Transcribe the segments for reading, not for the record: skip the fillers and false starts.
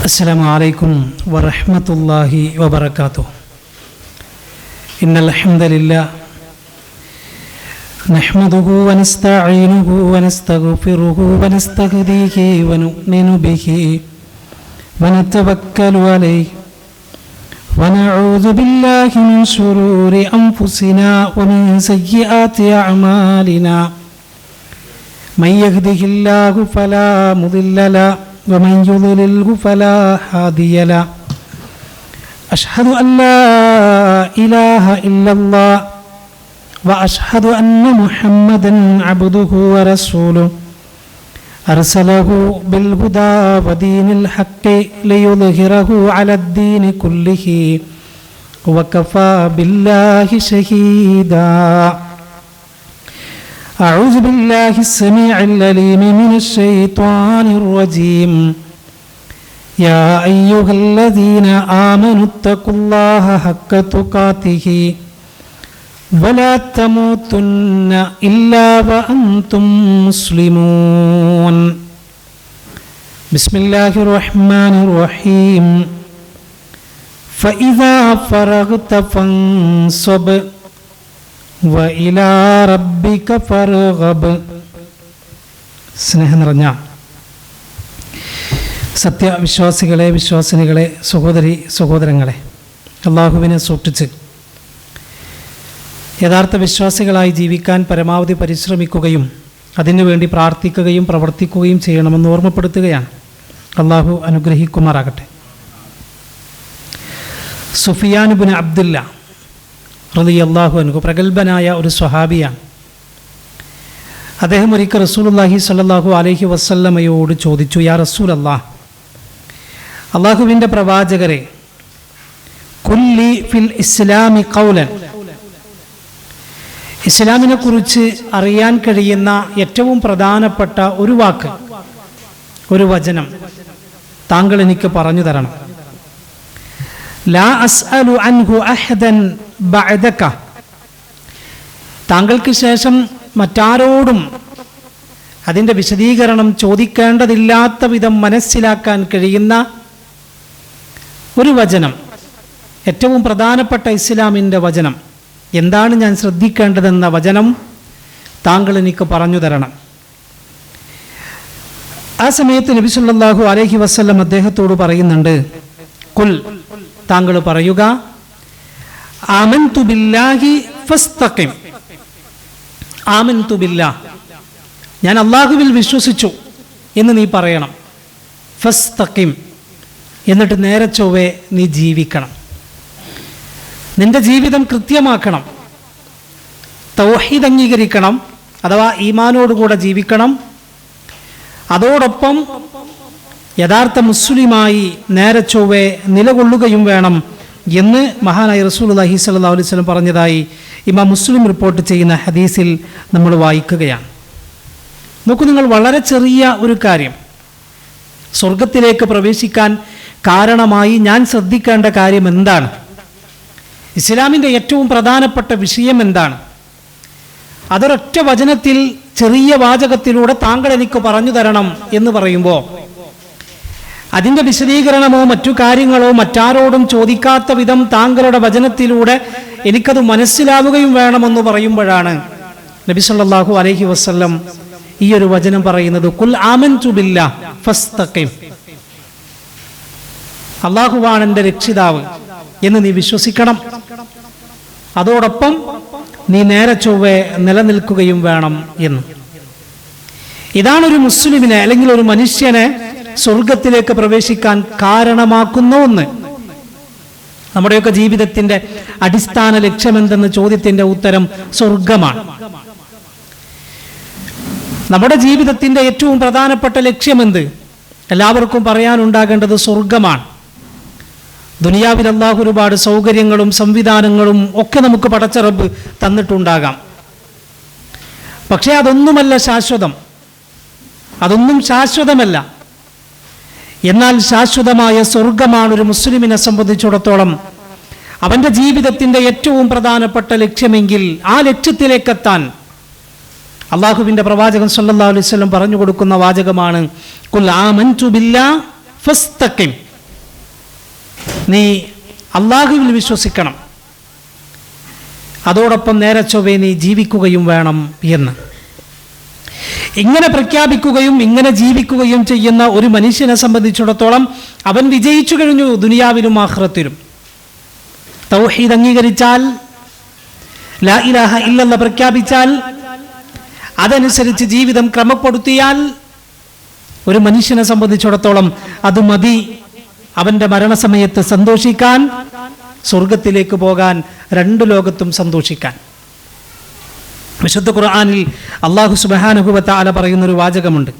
അസ്സലാമു അലൈക്കും വറഹ്മത്തുള്ളാഹി വബറകാതുഹു. ഇന്നൽ ഹംദലില്ലാഹ് നഹ്മദുഹു വനസ്തഈനുഹു വനസ്തഗ്ഫിറുഹു വനസ്തഹ്ദീഹി വനുഅ്മിനു ബിഹി വനതവക്കലു അലൈഹി വനഊദു ബില്ലാഹി മിൻ ശുറൂരി അൻഫുസിനാ വമിൻ സയ്യിആതി അഅമാലിനാ മൻ യഹ്ദിഹില്ലാഹു ഫലാ മുദില്ല ലഹു ومن يضلله فلا هادي له أشهد أن لا إله إلا الله وأشهد أن محمدا عبده ورسوله أرسله بالهدى ودين الحق ليظهره على الدين كله وكفى بالله شهيدا. أعوذ بالله السميع العليم من الشيطان الرجيم. يا أيها الذين آمنوا اتقوا الله حق تقاته ولا تموتن إلا وأنتم مسلمون. بسم الله الرحمن الرحيم. فإذا فرغت فانصب وإلى ربك فارغب. സ്നേഹം നിറഞ്ഞ സത്യവിശ്വാസികളെ, വിശ്വാസിനികളെ, സഹോദരി സഹോദരങ്ങളെ, അള്ളാഹുവിനെ സൂക്ഷിച്ച് യഥാർത്ഥ വിശ്വാസികളായി ജീവിക്കാൻ പരമാവധി പരിശ്രമിക്കുകയും അതിനുവേണ്ടി പ്രാർത്ഥിക്കുകയും പ്രവർത്തിക്കുകയും ചെയ്യണമെന്ന് ഓർമ്മപ്പെടുത്തുകയാണ്. അള്ളാഹു അനുഗ്രഹിക്കുമാറാകട്ടെ. സുഫിയാൻ ഇബ്നു അബ്ദുല്ല റളിയല്ലാഹു അൻഹു പ്രഗൽഭനായ ഒരു സ്വഹാബിയാണ്. അദ്ദേഹം ഒരിക്കൽ റസൂലുള്ളാഹി സ്വല്ലല്ലാഹു അലൈഹി വസല്ലമയോട് ചോദിച്ചു, യാ റസൂലല്ലാഹ്, അള്ളാഹുവിൻ്റെ പ്രവാചകരെ, കുല്ലി ഫിൽ ഇസ്ലാമി ഖൗലൻ, ഇസ്ലാമിനെ കുറിച്ച് അറിയാൻ കഴിയുന്ന ഏറ്റവും പ്രധാനപ്പെട്ട ഒരു വാക്ക്, ഒരു വചനം താങ്കൾ എനിക്ക് പറഞ്ഞു തരണം. ലാ അസ്അലു അൻഹു അഹദൻ ബഅദക, താങ്കൾക്ക് ശേഷം മറ്റാരോടും അതിൻ്റെ വിശദീകരണം ചോദിക്കേണ്ടതില്ലാത്ത വിധം മനസ്സിലാക്കാൻ കഴിയുന്ന ഒരു വചനം, ഏറ്റവും പ്രധാനപ്പെട്ട ഇസ്ലാമിൻ്റെ വചനം, എന്താണ് ഞാൻ ശ്രദ്ധിക്കേണ്ടതെന്ന വചനം താങ്കൾ എനിക്ക് പറഞ്ഞു തരണം. ആ സമയത്ത് നബി സല്ലല്ലാഹു അലൈഹി വസല്ലം അദ്ദേഹത്തോട് പറയുന്നുണ്ട്, ഖുൽ, താങ്കൾ പറയുക, ആമൻതു ബില്ലാഹി ഫസ്തഖിം, ആമൻതു ബില്ലാഹ്, ഞാൻ അള്ളാഹുവിൽ വിശ്വസിച്ചു എന്ന് നീ പറയണം. ഫസ്തഖിം, എന്നിട്ട് നേരെ ചൊവ്വേ നീ ജീവിക്കണം, നിന്റെ ജീവിതം കൃത്യമാക്കണം, തൗഹീദ് അംഗീകരിക്കണം, അഥവാ ഈമാനോടുകൂടെ ജീവിക്കണം. അതോടൊപ്പം യഥാർത്ഥ മുസ്ലിമായി നേരെ ചൊവ്വേ നിലകൊള്ളുകയും വേണം എന്ന് മഹാനായ റസൂലുള്ളാഹി സ്വല്ലല്ലാഹു അലൈഹി വസല്ലം പറഞ്ഞതായി ഇമാം മുസ്ലിം റിപ്പോർട്ട് ചെയ്യുന്ന ഹദീസിൽ നമ്മൾ വായിക്കുകയാണ്. നോക്കൂ, നിങ്ങൾ വളരെ ചെറിയ ഒരു കാര്യം, സ്വർഗത്തിലേക്ക് പ്രവേശിക്കാൻ കാരണമായി ഞാൻ ശ്രദ്ധിക്കേണ്ട കാര്യം എന്താണ്, ഇസ്ലാമിൻ്റെ ഏറ്റവും പ്രധാനപ്പെട്ട വിഷയം എന്താണ്, അതൊരൊറ്റ വചനത്തിൽ ചെറിയ വാചകത്തിലൂടെ താങ്കൾ എനിക്ക് പറഞ്ഞു തരണം എന്ന് പറയുമ്പോൾ അതിൻ്റെ വിശദീകരണമോ മറ്റു കാര്യങ്ങളോ മറ്റാരോടും ചോദിക്കാത്ത വിധം താങ്കളുടെ വചനത്തിലൂടെ എനിക്കത് മനസ്സിലാവുകയും വേണമെന്ന് പറയുമ്പോഴാണ് നബി സല്ലല്ലാഹു അലൈഹി വസല്ലം ഈ ഒരു വചനം പറയുന്നത്, ഖുൽ ആമൻതു ബില്ലാഹ് ഫസ്തഖിം, അല്ലാഹുവാണ് എൻ്റെ രക്ഷിതാവ് എന്ന് നീ വിശ്വസിക്കണം, അതോടൊപ്പം നീ നേരെ ചൊവ്വേ നിലനിൽക്കുകയും വേണം എന്ന്. ഇതാണ് ഒരു മുസ്ലിമിനെ അല്ലെങ്കിൽ ഒരു മനുഷ്യനെ സ്വർഗത്തിലേക്ക് പ്രവേശിക്കാൻ കാരണമാക്കുന്ന ഒന്ന്. നമ്മുടെയൊക്കെ ജീവിതത്തിന്റെ അടിസ്ഥാന ലക്ഷ്യമെന്തെന്ന ചോദ്യത്തിന്റെ ഉത്തരം സ്വർഗമാണ്. നമ്മുടെ ജീവിതത്തിന്റെ ഏറ്റവും പ്രധാനപ്പെട്ട ലക്ഷ്യമെന്ത്? എല്ലാവർക്കും പറയാനുണ്ടാകേണ്ടത് സ്വർഗമാണ്. ദുനിയാവിൽ അല്ലാഹു ഒരുപാട് സൗകര്യങ്ങളും സംവിധാനങ്ങളും ഒക്കെ നമുക്ക് പടച്ച റബ്ബ് തന്നിട്ടുണ്ടാകാം. പക്ഷേ അതൊന്നുമല്ല ശാശ്വതം, അതൊന്നും ശാശ്വതമല്ല. എന്നാൽ ശാശ്വതമായ സ്വർഗമാണ് ഒരു മുസ്ലിമിനെ സംബന്ധിച്ചിടത്തോളം അവൻ്റെ ജീവിതത്തിൻ്റെ ഏറ്റവും പ്രധാനപ്പെട്ട ലക്ഷ്യമെങ്കിൽ ആ ലക്ഷ്യത്തിലേക്കെത്താൻ അള്ളാഹുവിൻ്റെ പ്രവാചകൻ സല്ലല്ലാഹു അലൈഹി വസല്ലം പറഞ്ഞു കൊടുക്കുന്ന വാചകമാണ് ഖുൽ ആമൻതു ബില്ലാഹി ഫസ്തഖിം. നീ അള്ളാഹുവിൽ വിശ്വസിക്കണം, അതോടൊപ്പം നേരെ ചൊവ്വേ നീ ജീവിക്കുകയും വേണം എന്ന്. ഇങ്ങനെ പ്രഖ്യാപിക്കുകയും ഇങ്ങനെ ജീവിക്കുകയും ചെയ്യുന്ന ഒരു മനുഷ്യനെ സംബന്ധിച്ചിടത്തോളം അവൻ വിജയിച്ചു കഴിഞ്ഞു ദുനിയാവിലും ആഖിറത്തിലും. തൗഹീദ് അംഗീകരിച്ചാൽ, ലാ ഇലാഹ ഇല്ലല്ലാഹ് പ്രഖ്യാപിച്ചാൽ, അതനുസരിച്ച് ജീവിതം ക്രമപ്പെടുത്തിയാൽ ഒരു മനുഷ്യനെ സംബന്ധിച്ചിടത്തോളം അത് മതി അവൻ്റെ മരണസമയത്ത് സന്തോഷിക്കാൻ, സ്വർഗത്തിലേക്ക് പോകാൻ, രണ്ടു ലോകത്തും സന്തോഷിക്കാൻ. വിശുദ്ധ ഖുർആനിൽ അല്ലാഹു സുബ്ഹാനഹു വ തആല പറയുന്നൊരു വാചകമുണ്ട്.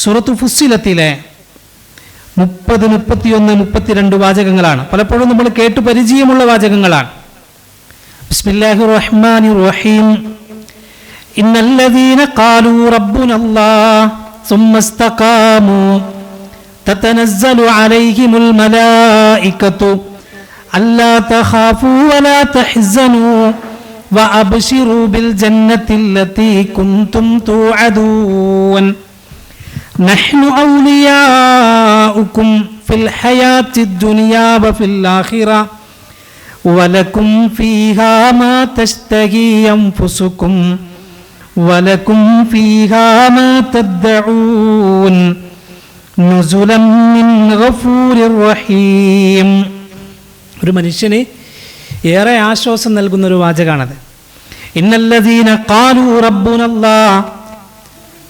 സൂറത്തു ഫുസ്സിലത്തിലെ 30, 31, 32 വാചകങ്ങളാണ്. പലപ്പോഴും നമ്മൾ കേട്ടു പരിചയമുള്ള വാചകങ്ങളാണ്. ബിസ്മില്ലാഹിർ റഹ്മാനിർ റഹീം. ഇന്നല്ലദീന ഖാലൂ റബ്ബുനല്ലാഹ് സുമ്മ ഇസ്തഖാമൂ തതനസ്സലു അലൈഹിമുൽ മലായികതു അല്ലാ തഖാഫൂ വലാ തഹ്സനൂ وأبشروا بالجنة التي كنتم توعدون نحن أولياؤكم في الحياة الدنيا وفي الآخرة ولكم فيها ما تشتهي أنفسكم ولكم فيها ما تدعون نزلا من غفور رحيم. ഒരു മനുഷ്യനെ ഏറെ ആശ്വാസം നൽകുന്നൊരു വാചകമാണത്. ഇന്നല്ലദീന ഖാലൂ റബ്ബുനല്ലാഹ്,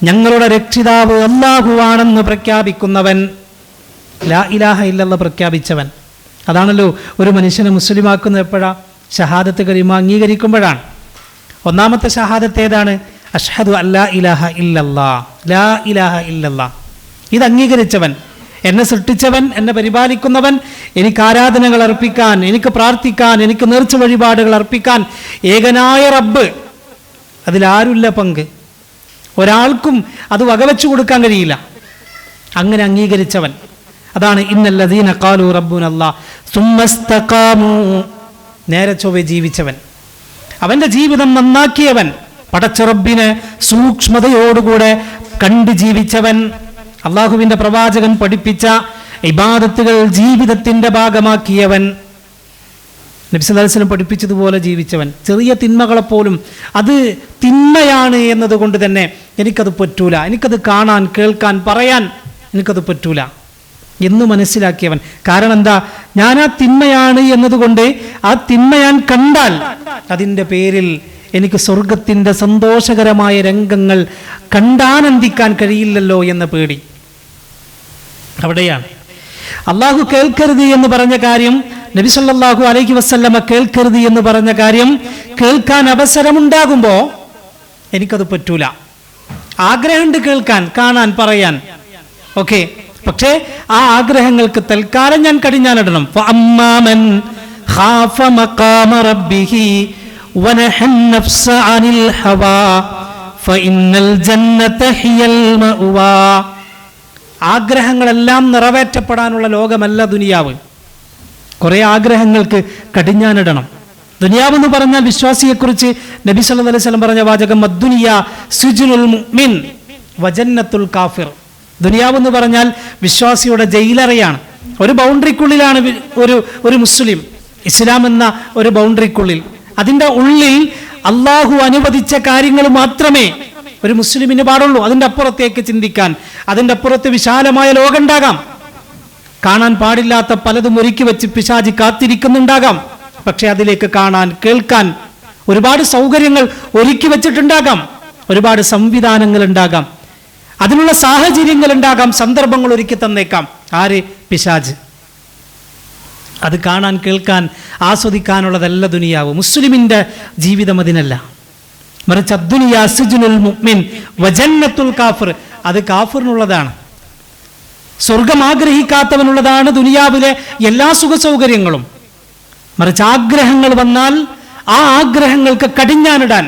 ഞങ്ങളുടെ രക്ഷിതാവ് അല്ലാഹുവാണെന്ന് പ്രഖ്യാപിക്കുന്നവൻ, ലാ ഇലാഹ ഇല്ലല്ലാഹ് പ്രഖ്യാപിച്ചവൻ. അതാണല്ലോ ഒരു മനുഷ്യനെ മുസ്ലിമാക്കുന്നത് എപ്പോഴാ? ഷഹാദത്ത് കലിമ അംഗീകരിക്കുമ്പോഴാണ്. ഒന്നാമത്തെ ഷഹാദത്ത് ഏതാണ്? അഷ്ഹദു അല്ലാ ഇലാഹ ഇല്ലല്ലാഹ്, ലാ ഇലാഹ ഇല്ലല്ലാഹ്. ഇത് അംഗീകരിച്ചവൻ, എന്നെ സൃഷ്ടിച്ചവൻ, എന്നെ പരിപാലിക്കുന്നവൻ, എനിക്ക് ആരാധനകൾ അർപ്പിക്കാൻ, എനിക്ക് പ്രാർത്ഥിക്കാൻ, എനിക്ക് നേർച്ച വഴിപാടുകൾ അർപ്പിക്കാൻ ഏകനായ റബ്ബ്, അതിലാരുമില്ല പങ്ക്, ഒരാൾക്കും അത് വകവെച്ചു കൊടുക്കാൻ കഴിയില്ല. അങ്ങനെ അംഗീകരിച്ചവൻ, അതാണ് ഇന്നല്ലദീന ഖാലൂ റബ്ബുനല്ലാഹ് സുമ്മ ഇസ്തഖാമൂ, നേരെ ചൊവ്വേ ജീവിച്ചവൻ, അവൻ്റെ ജീവിതം നന്നാക്കിയവൻ, പടച്ച റബ്ബിനെ സൂക്ഷ്മതയോടുകൂടെ കണ്ട് ജീവിച്ചവൻ, അള്ളാഹുവിൻ്റെ പ്രവാചകൻ പഠിപ്പിച്ച ഇബാദത്തുകൾ ജീവിതത്തിൻ്റെ ഭാഗമാക്കിയവൻ, നബി സല്ലല്ലാഹു അലൈഹി വസല്ലം പഠിപ്പിച്ചതുപോലെ ജീവിച്ചവൻ. ചെറിയ തിന്മകളെപ്പോലും അത് തിന്മയാണ് എന്നതുകൊണ്ട് തന്നെ എനിക്കത് പറ്റൂല, എനിക്കത് കാണാൻ, കേൾക്കാൻ, പറയാൻ എനിക്കത് പറ്റൂല എന്ന് മനസ്സിലാക്കിയവൻ. കാരണം എന്താ? ഞാൻ ആ തിന്മയാണ് എന്നതുകൊണ്ട് ആ തിന്മ ഞാൻ കണ്ടാൽ അതിൻ്റെ പേരിൽ എനിക്ക് സ്വർഗത്തിൻ്റെ സന്തോഷകരമായ രംഗങ്ങൾ കണ്ടാനന്ദിക്കാൻ കഴിയില്ലല്ലോ എന്ന പേടി. അവിടെയാണ് അള്ളാഹു കേൾക്കരുത് എന്ന് പറഞ്ഞ കാര്യം, നബി സല്ലല്ലാഹു അലൈഹി വസല്ലമ കേൾക്കരുത് എന്ന് പറഞ്ഞ കാര്യം കേൾക്കാൻ അവസരമുണ്ടാകുമ്പോൾ എനിക്കത് പറ്റൂല. ആഗ്രഹമുണ്ട് കേൾക്കാൻ, കാണാൻ, പറയാൻ, ഓക്കെ. പക്ഷേ ആ ആഗ്രഹങ്ങൾക്ക് തൽക്കാലം ഞാൻ കടിഞ്ഞാനിടണം. ഫഅമ്മാമൻ ഖാഫ മഖാമ റബ്ബിഹി വനഹൻ നഫ്സ അനിൽ ഹവാ ഫഇന്നൽ ജന്നത ഹിയൽ മഅവാ. ആഗ്രഹങ്ങളെല്ലാം നിറവേറ്റപ്പെടാനുള്ള ലോകമല്ല ദുനിയാവ്. കുറേ ആഗ്രഹങ്ങൾക്ക് കടിഞ്ഞാനിടണം. ദുനിയാവെന്ന് പറഞ്ഞാൽ വിശ്വാസിയെക്കുറിച്ച് നബി സല്ലല്ലാഹു അലൈഹി വസല്ലം പറഞ്ഞ വാചകം അദ്ദുനിയ സിജ്നുൽ മുഅ്മിൻ വജന്നത്തുൽ കാഫിർ. ദുനിയാവെന്ന് പറഞ്ഞാൽ വിശ്വാസിയുടെ ജയിലറയാണ്. ഒരു ബൗണ്ടറിക്കുള്ളിലാണ് ഒരു മുസ്ലിം, ഇസ്ലാം എന്ന ഒരു ബൗണ്ടറിക്കുള്ളിൽ. അതിൻ്റെ ഉള്ളിൽ അള്ളാഹു അനുവദിച്ച കാര്യങ്ങൾ മാത്രമേ ഒരു മുസ്ലിമിന് പാടുള്ളൂ. അതിൻ്റെ അപ്പുറത്തേക്ക് ചിന്തിക്കാൻ, അതിൻ്റെ അപ്പുറത്ത് വിശാലമായ ലോകമുണ്ടാകാം. കാണാൻ പാടില്ലാത്ത പലതും ഒരുക്കി വെച്ച് പിശാചി കാത്തിരിക്കുന്നുണ്ടാകാം. പക്ഷെ അതിലേക്ക് കാണാൻ, കേൾക്കാൻ ഒരുപാട് സൗകര്യങ്ങൾ ഒരുക്കി വെച്ചിട്ടുണ്ടാകാം, ഒരുപാട് സംവിധാനങ്ങൾ ഉണ്ടാകാം, അതിനുള്ള സാഹചര്യങ്ങൾ ഉണ്ടാകാം, സന്ദർഭങ്ങൾ ഒരുക്കി തന്നേക്കാം. ആര്? പിശാച്. അത് കാണാൻ, കേൾക്കാൻ, ആസ്വദിക്കാനുള്ളതല്ല ദുനിയാവ്. മുസ്ലിമിൻ്റെ ജീവിതം അതിനല്ല. മറിച്ച് അദ്ദുനിയ സിജ്നുൽ മുഅ്മിൻ വജന്നത്തുൽ കാഫിർ, അത് കാഫിറിനുള്ളതാണ്. സ്വർഗം ആഗ്രഹിക്കാത്തവനുള്ളതാണ് ദുനിയാവിലെ എല്ലാ സുഖ സൗകര്യങ്ങളും. മറിച്ച് ആഗ്രഹങ്ങൾ വന്നാൽ ആ ആഗ്രഹങ്ങൾക്ക് കടിഞ്ഞാനിടാൻ,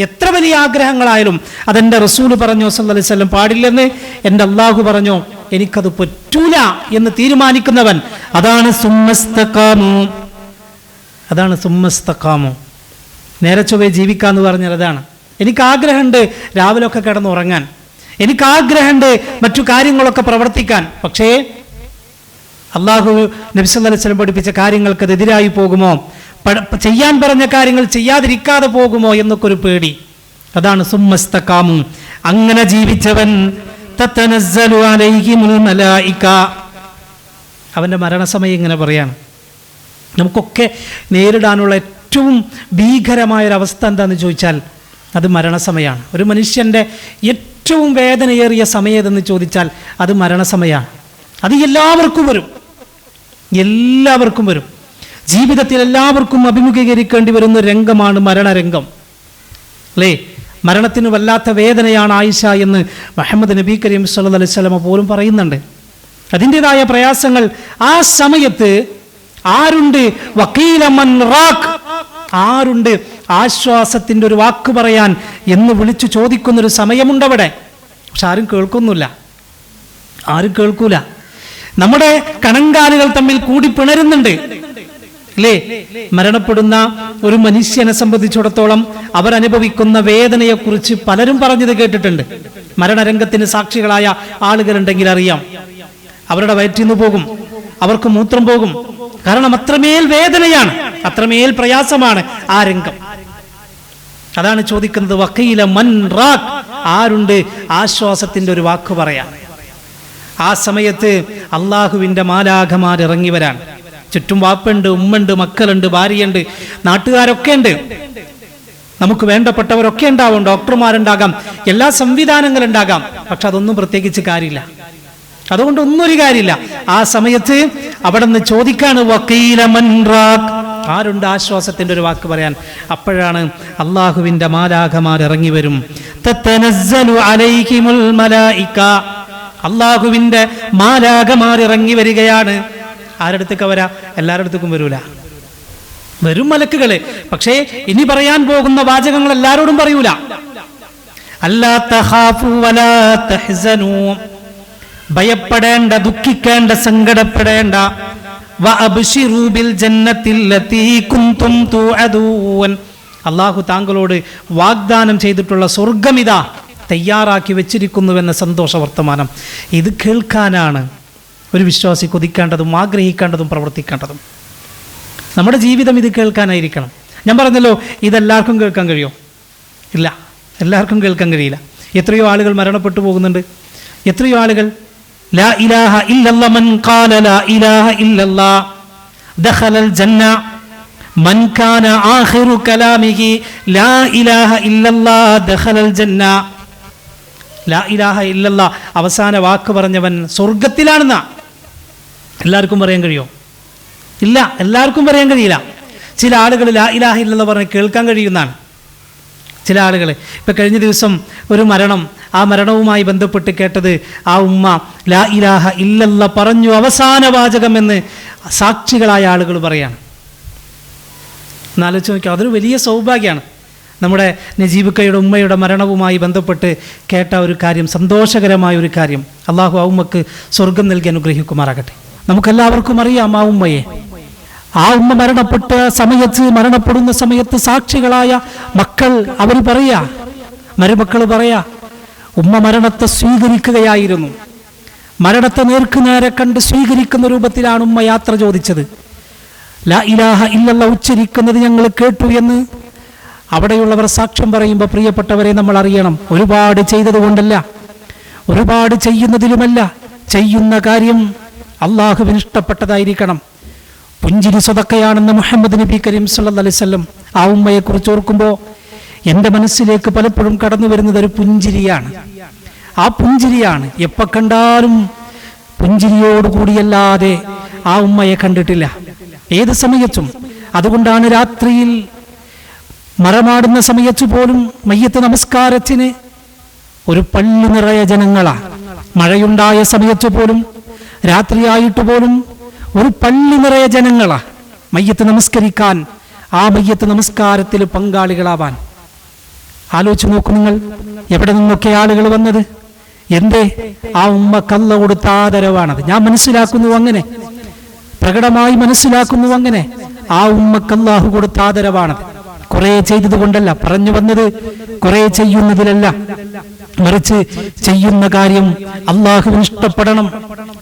എത്ര വലിയ ആഗ്രഹങ്ങളായാലും അതെൻ്റെ റസൂല് പറഞ്ഞോ സല്ലല്ലാഹു അലൈഹി വസല്ലം പാടില്ലെന്ന്, എൻ്റെ അള്ളാഹു പറഞ്ഞോ എനിക്കത് പറ്റൂല എന്ന് തീരുമാനിക്കുന്നവൻ, അതാണ് സുമ്മസ്തഖാമു. അതാണ് സുമ്മസ്തഖാമു. നേരെ ചൊവ്വേ ജീവിക്കാന്ന് പറഞ്ഞാൽ അതാണ്. എനിക്ക് ആഗ്രഹമുണ്ട് രാവിലെ ഒക്കെ കിടന്നുറങ്ങാൻ, എനിക്ക് ആഗ്രഹമുണ്ട് മറ്റു കാര്യങ്ങളൊക്കെ പ്രവർത്തിക്കാൻ. പക്ഷേ അള്ളാഹു നബി സല്ലല്ലാഹു അലൈഹി വസല്ലം പഠിപ്പിച്ച കാര്യങ്ങൾക്ക് എതിരായി പോകുമോ, ചെയ്യാൻ പറഞ്ഞ കാര്യങ്ങൾ ചെയ്യാതിരിക്കാതെ പോകുമോ എന്നൊക്കെ ഒരു പേടി. അതാണ് സുമ്മസ്തഖാമു, അങ്ങനെ ജീവിച്ചവൻ തതനസ്സലു അലൈഹിമുൽ മലായിക, അവൻ്റെ മരണസമയം ഇങ്ങനെ പറയാണ്. നമുക്കൊക്കെ നേരിടാനുള്ള ഏറ്റവും ഭീകരമായൊരവസ്ഥ എന്താണെന്ന് ചോദിച്ചാൽ അത് മരണസമയമാണ്. ഒരു മനുഷ്യൻ്റെ ഏറ്റവും വേദനയേറിയ സമയം ഏതെന്ന് ചോദിച്ചാൽ അത് മരണസമയമാണ്. അത് എല്ലാവർക്കും വരും, എല്ലാവർക്കും വരും. ജീവിതത്തിൽ എല്ലാവർക്കും അഭിമുഖീകരിക്കേണ്ടി വരുന്ന രംഗമാണ് മരണരംഗം, അല്ലേ? മരണത്തിന് വല്ലാത്ത വേദനയാണ് ആയിഷ എന്ന് മുഹമ്മദ് നബി കരീം സല്ലല്ലാഹു അലൈഹി വസല്ലം പോലും പറയുന്നുണ്ട്. അതിൻ്റെതായ പ്രയാസങ്ങൾ ആ സമയത്ത് ആരുണ്ട്? വക്കീല മൻ റാഖ്, ആരുണ്ട് ആശ്വാസത്തിൻ്റെ ഒരു വാക്ക് പറയാൻ എന്ന് വിളിച്ചു ചോദിക്കുന്നൊരു സമയമുണ്ടവിടെ. പക്ഷെ ആരും കേൾക്കുന്നില്ല, ആരും കേൾക്കൂല. നമ്മുടെ കണങ്കാലുകൾ തമ്മിൽ കൂടി പിണരുന്നുണ്ട്, അല്ലേ? മരണപ്പെടുന്ന ഒരു മനുഷ്യനെ സംബന്ധിച്ചിടത്തോളം അവരനുഭവിക്കുന്ന വേദനയെക്കുറിച്ച് പലരും പറഞ്ഞത് കേട്ടിട്ടുണ്ട്. മരണരംഗത്തിന് സാക്ഷികളായ ആളുകളുണ്ടെങ്കിൽ അറിയാം. അവരുടെ വയറ്റിൽ നിന്ന് പോകും, അവർക്ക് മൂത്രം പോകും. കാരണം അത്രമേൽ വേദനയാണ്, അത്രമേൽ പ്രയാസമാണ് ആ രംഗം. അതാണ് ചോദിക്കുന്നത്, വക്കീല മൻ റാഖ്, ആരുണ്ട് ആശ്വാസത്തിന്റെ ഒരു വാക്ക് പറയാൻ? ആ സമയത്ത് അള്ളാഹുവിന്റെ മാലാഖമാർ ഇറങ്ങി വരാൻ. ചുറ്റും വാപ്പുണ്ട്, ഉമ്മുണ്ട്, മക്കളുണ്ട്, ഭാര്യയുണ്ട്, നാട്ടുകാരൊക്കെ ഉണ്ട്, നമുക്ക് വേണ്ടപ്പെട്ടവരൊക്കെ ഉണ്ടാവും, ഡോക്ടർമാരുണ്ടാകാം, എല്ലാ സംവിധാനങ്ങളുണ്ടാകാം. പക്ഷെ അതൊന്നും പ്രത്യേകിച്ച് കാര്യമില്ല, അതുകൊണ്ട് ഒന്നൊരു കാര്യമില്ല. ആ സമയത്ത് അവിടെ നിന്ന് ചോദിക്കാണ്, വക്കീല മൻ റാഖ്, ആരുണ്ട് ആശ്വാസത്തിന്റെ ഒരു വാക്ക് പറയാൻ? അപ്പോഴാണ് അള്ളാഹുവിന്റെ മാലാഖമാർ ഇറങ്ങി വരും. തതനസ്സലു അലൈഹിമുൽ മലായിക, അള്ളാഹുവിന്റെ മാലാഖമാർ ഇറങ്ങി വരികയാണ്. ആരുടെ അടുത്തേക്ക് വരാ? എല്ലാവരുടെ അടുത്തേക്കും വരൂല, വരും മലക്കുകള്. പക്ഷേ ഇനി പറയാൻ പോകുന്ന വാചകങ്ങൾ എല്ലാരോടും പറയൂല. അല്ലാ തഖാഫു വലാ തഹ്സനൂ, ഭയപ്പെടേണ്ട, ദുഃഖിക്കേണ്ട, സങ്കടപ്പെടേണ്ട. വഅബ്ശിറൂ ബിൽ ജന്നത്തില്ലതീ കുൻതും തുഅദൂൻ, അല്ലാഹു താങ്കളോട് വാഗ്ദാനം ചെയ്തിട്ടുള്ള സ്വർഗ്ഗമിതാ തയ്യാറാക്കി വെച്ചിരിക്കുന്നുവെന്ന സന്തോഷ വർത്തമാനം. ഇത് കേൾക്കാനാണ് ഒരു വിശ്വാസി കൊതിക്കേണ്ടതും ആഗ്രഹിക്കേണ്ടതും പ്രവർത്തിക്കേണ്ടതും. നമ്മുടെ ജീവിതം ഇത് കേൾക്കാനായിരിക്കണം. ഞാൻ പറഞ്ഞല്ലോ, ഇതെല്ലാവർക്കും കേൾക്കാൻ കഴിയുമോ? ഇല്ല, എല്ലാവർക്കും കേൾക്കാൻ കഴിയില്ല. എത്രയോ ആളുകൾ മരണപ്പെട്ടു പോകുന്നുണ്ട്, എത്രയോ ആളുകൾ ലാ ഇലാഹ ഇല്ലല്ലാഹ് മൻ ഖാല ലാ ഇലാഹ ഇല്ലല്ലാഹ് ദഖലൽ ജന്ന മൻ കാന ആഖിറു കലാമിഹി ലാ ഇലാഹ ഇല്ലല്ലാഹ് ദഖലൽ ജന്ന. ലാ ഇലാഹ ഇല്ലല്ലാഹ് അവസാന വാക്ക് പറഞ്ഞവൻ സ്വർഗത്തിലാണെന്നാ. എല്ലാവർക്കും പറയാൻ കഴിയുമോ? ഇല്ല, എല്ലാവർക്കും പറയാൻ കഴിയില്ല. ചില ആളുകൾ ലാ ഇലാഹ ഇല്ലല്ലാഹ് പറഞ്ഞ് കേൾക്കാൻ കഴിയുന്നതാണ്. ചില ആളുകൾ ഇപ്പം കഴിഞ്ഞ ദിവസം ഒരു മരണം, ആ മരണവുമായി ബന്ധപ്പെട്ട് കേട്ടത് ആ ഉമ്മ ലാ ഇലാഹ ഇല്ലല്ലാഹ് പറഞ്ഞു അവസാന വാചകമെന്ന് സാക്ഷികളായ ആളുകൾ പറയാണ്. എന്നാലോചിച്ച് നോക്കിയാൽ അതൊരു വലിയ സൗഭാഗ്യമാണ്. നമ്മുടെ നജീബുക്കയുടെ ഉമ്മയുടെ മരണവുമായി ബന്ധപ്പെട്ട് കേട്ട ഒരു കാര്യം, സന്തോഷകരമായ ഒരു കാര്യം. അള്ളാഹു ആ ഉമ്മക്ക് സ്വർഗം നൽകി അനുഗ്രഹിക്കുമാറാകട്ടെ. നമുക്കെല്ലാവർക്കും അറിയാം ആ ഉമ്മയെ. ആ ഉമ്മ മരണപ്പെടുന്ന സമയത്ത് സാക്ഷികളായ മക്കൾ അവർ പറയാ, മരുമക്കൾ പറയാ, ഉമ്മ മരണത്തെ സ്വീകരിക്കുകയായിരുന്നു. മരണത്തെ നേർക്കുനേരെ കണ്ട് സ്വീകരിക്കുന്ന രൂപത്തിലാണ് ഉമ്മ യാത്ര ചോദിച്ചത്. ലാ ഇലാഹ ഇല്ലല്ലാഹ് ഉച്ചരിക്കുന്നത് ഞങ്ങൾ കേട്ടു എന്ന് അവിടെയുള്ളവർ സാക്ഷ്യം പറയുമ്പോൾ, പ്രിയപ്പെട്ടവരെ, നമ്മൾ അറിയണം, ഒരുപാട് ചെയ്തതുകൊണ്ടല്ല, ഒരുപാട് ചെയ്യുന്നതിലുമല്ല, ചെയ്യുന്ന കാര്യം അള്ളാഹുവിന് ഇഷ്ടപ്പെട്ടതായിരിക്കണം. പുഞ്ചിരി സ്വതക്കയാണെന്ന് മുഹമ്മദ് നബി കരീം സല്ലല്ലാഹു അലൈഹി വസല്ലം ആ ഉമ്മയെക്കുറിച്ച് ഓർക്കുമ്പോൾ എൻ്റെ മനസ്സിലേക്ക് പലപ്പോഴും കടന്നു വരുന്നത് ഒരു പുഞ്ചിരിയാണ്. ആ പുഞ്ചിരിയാണ്. എപ്പോൾ കണ്ടാലും പുഞ്ചിരിയോടുകൂടിയല്ലാതെ ആ ഉമ്മയെ കണ്ടിട്ടില്ല, ഏത് സമയത്തും. അതുകൊണ്ടാണ് രാത്രിയിൽ മറമാടുന്ന സമയത്ത് പോലും മയ്യത്ത് നമസ്കാരത്തിന് ഒരു പള്ളി നിറയെ ജനങ്ങളാ. മഴയുണ്ടായ സമയത്ത് പോലും, രാത്രിയായിട്ട് പോലും ഒരു പള്ളി നിറയെ ജനങ്ങളാ മയ്യത്ത് നമസ്കരിക്കാൻ, ആ മയ്യത്ത് നമസ്കാരത്തിൽ പങ്കാളികളാവാൻ. ആലോചിച്ച് നോക്കൂ നിങ്ങൾ, എവിടെ നിന്നൊക്കെ ആളുകൾ വന്നത്. എന്തേ? ആ ഉമ്മക്ക് അല്ലാഹു കൊടുത്ത ആദരവാണത്. ഞാൻ മനസ്സിലാക്കുന്നു അങ്ങനെ, പ്രകടമായി മനസ്സിലാക്കുന്നു അങ്ങനെ. ആ ഉമ്മക്ക് അല്ലാഹു കൊടുത്ത ആദരവാണത്. കുറെ ചെയ്തത് കൊണ്ടല്ല പറഞ്ഞു വന്നത്, കുറെ ചെയ്യുന്നതിലല്ല, മറിച്ച് ചെയ്യുന്ന കാര്യം അള്ളാഹുവിന് ഇഷ്ടപ്പെടണം.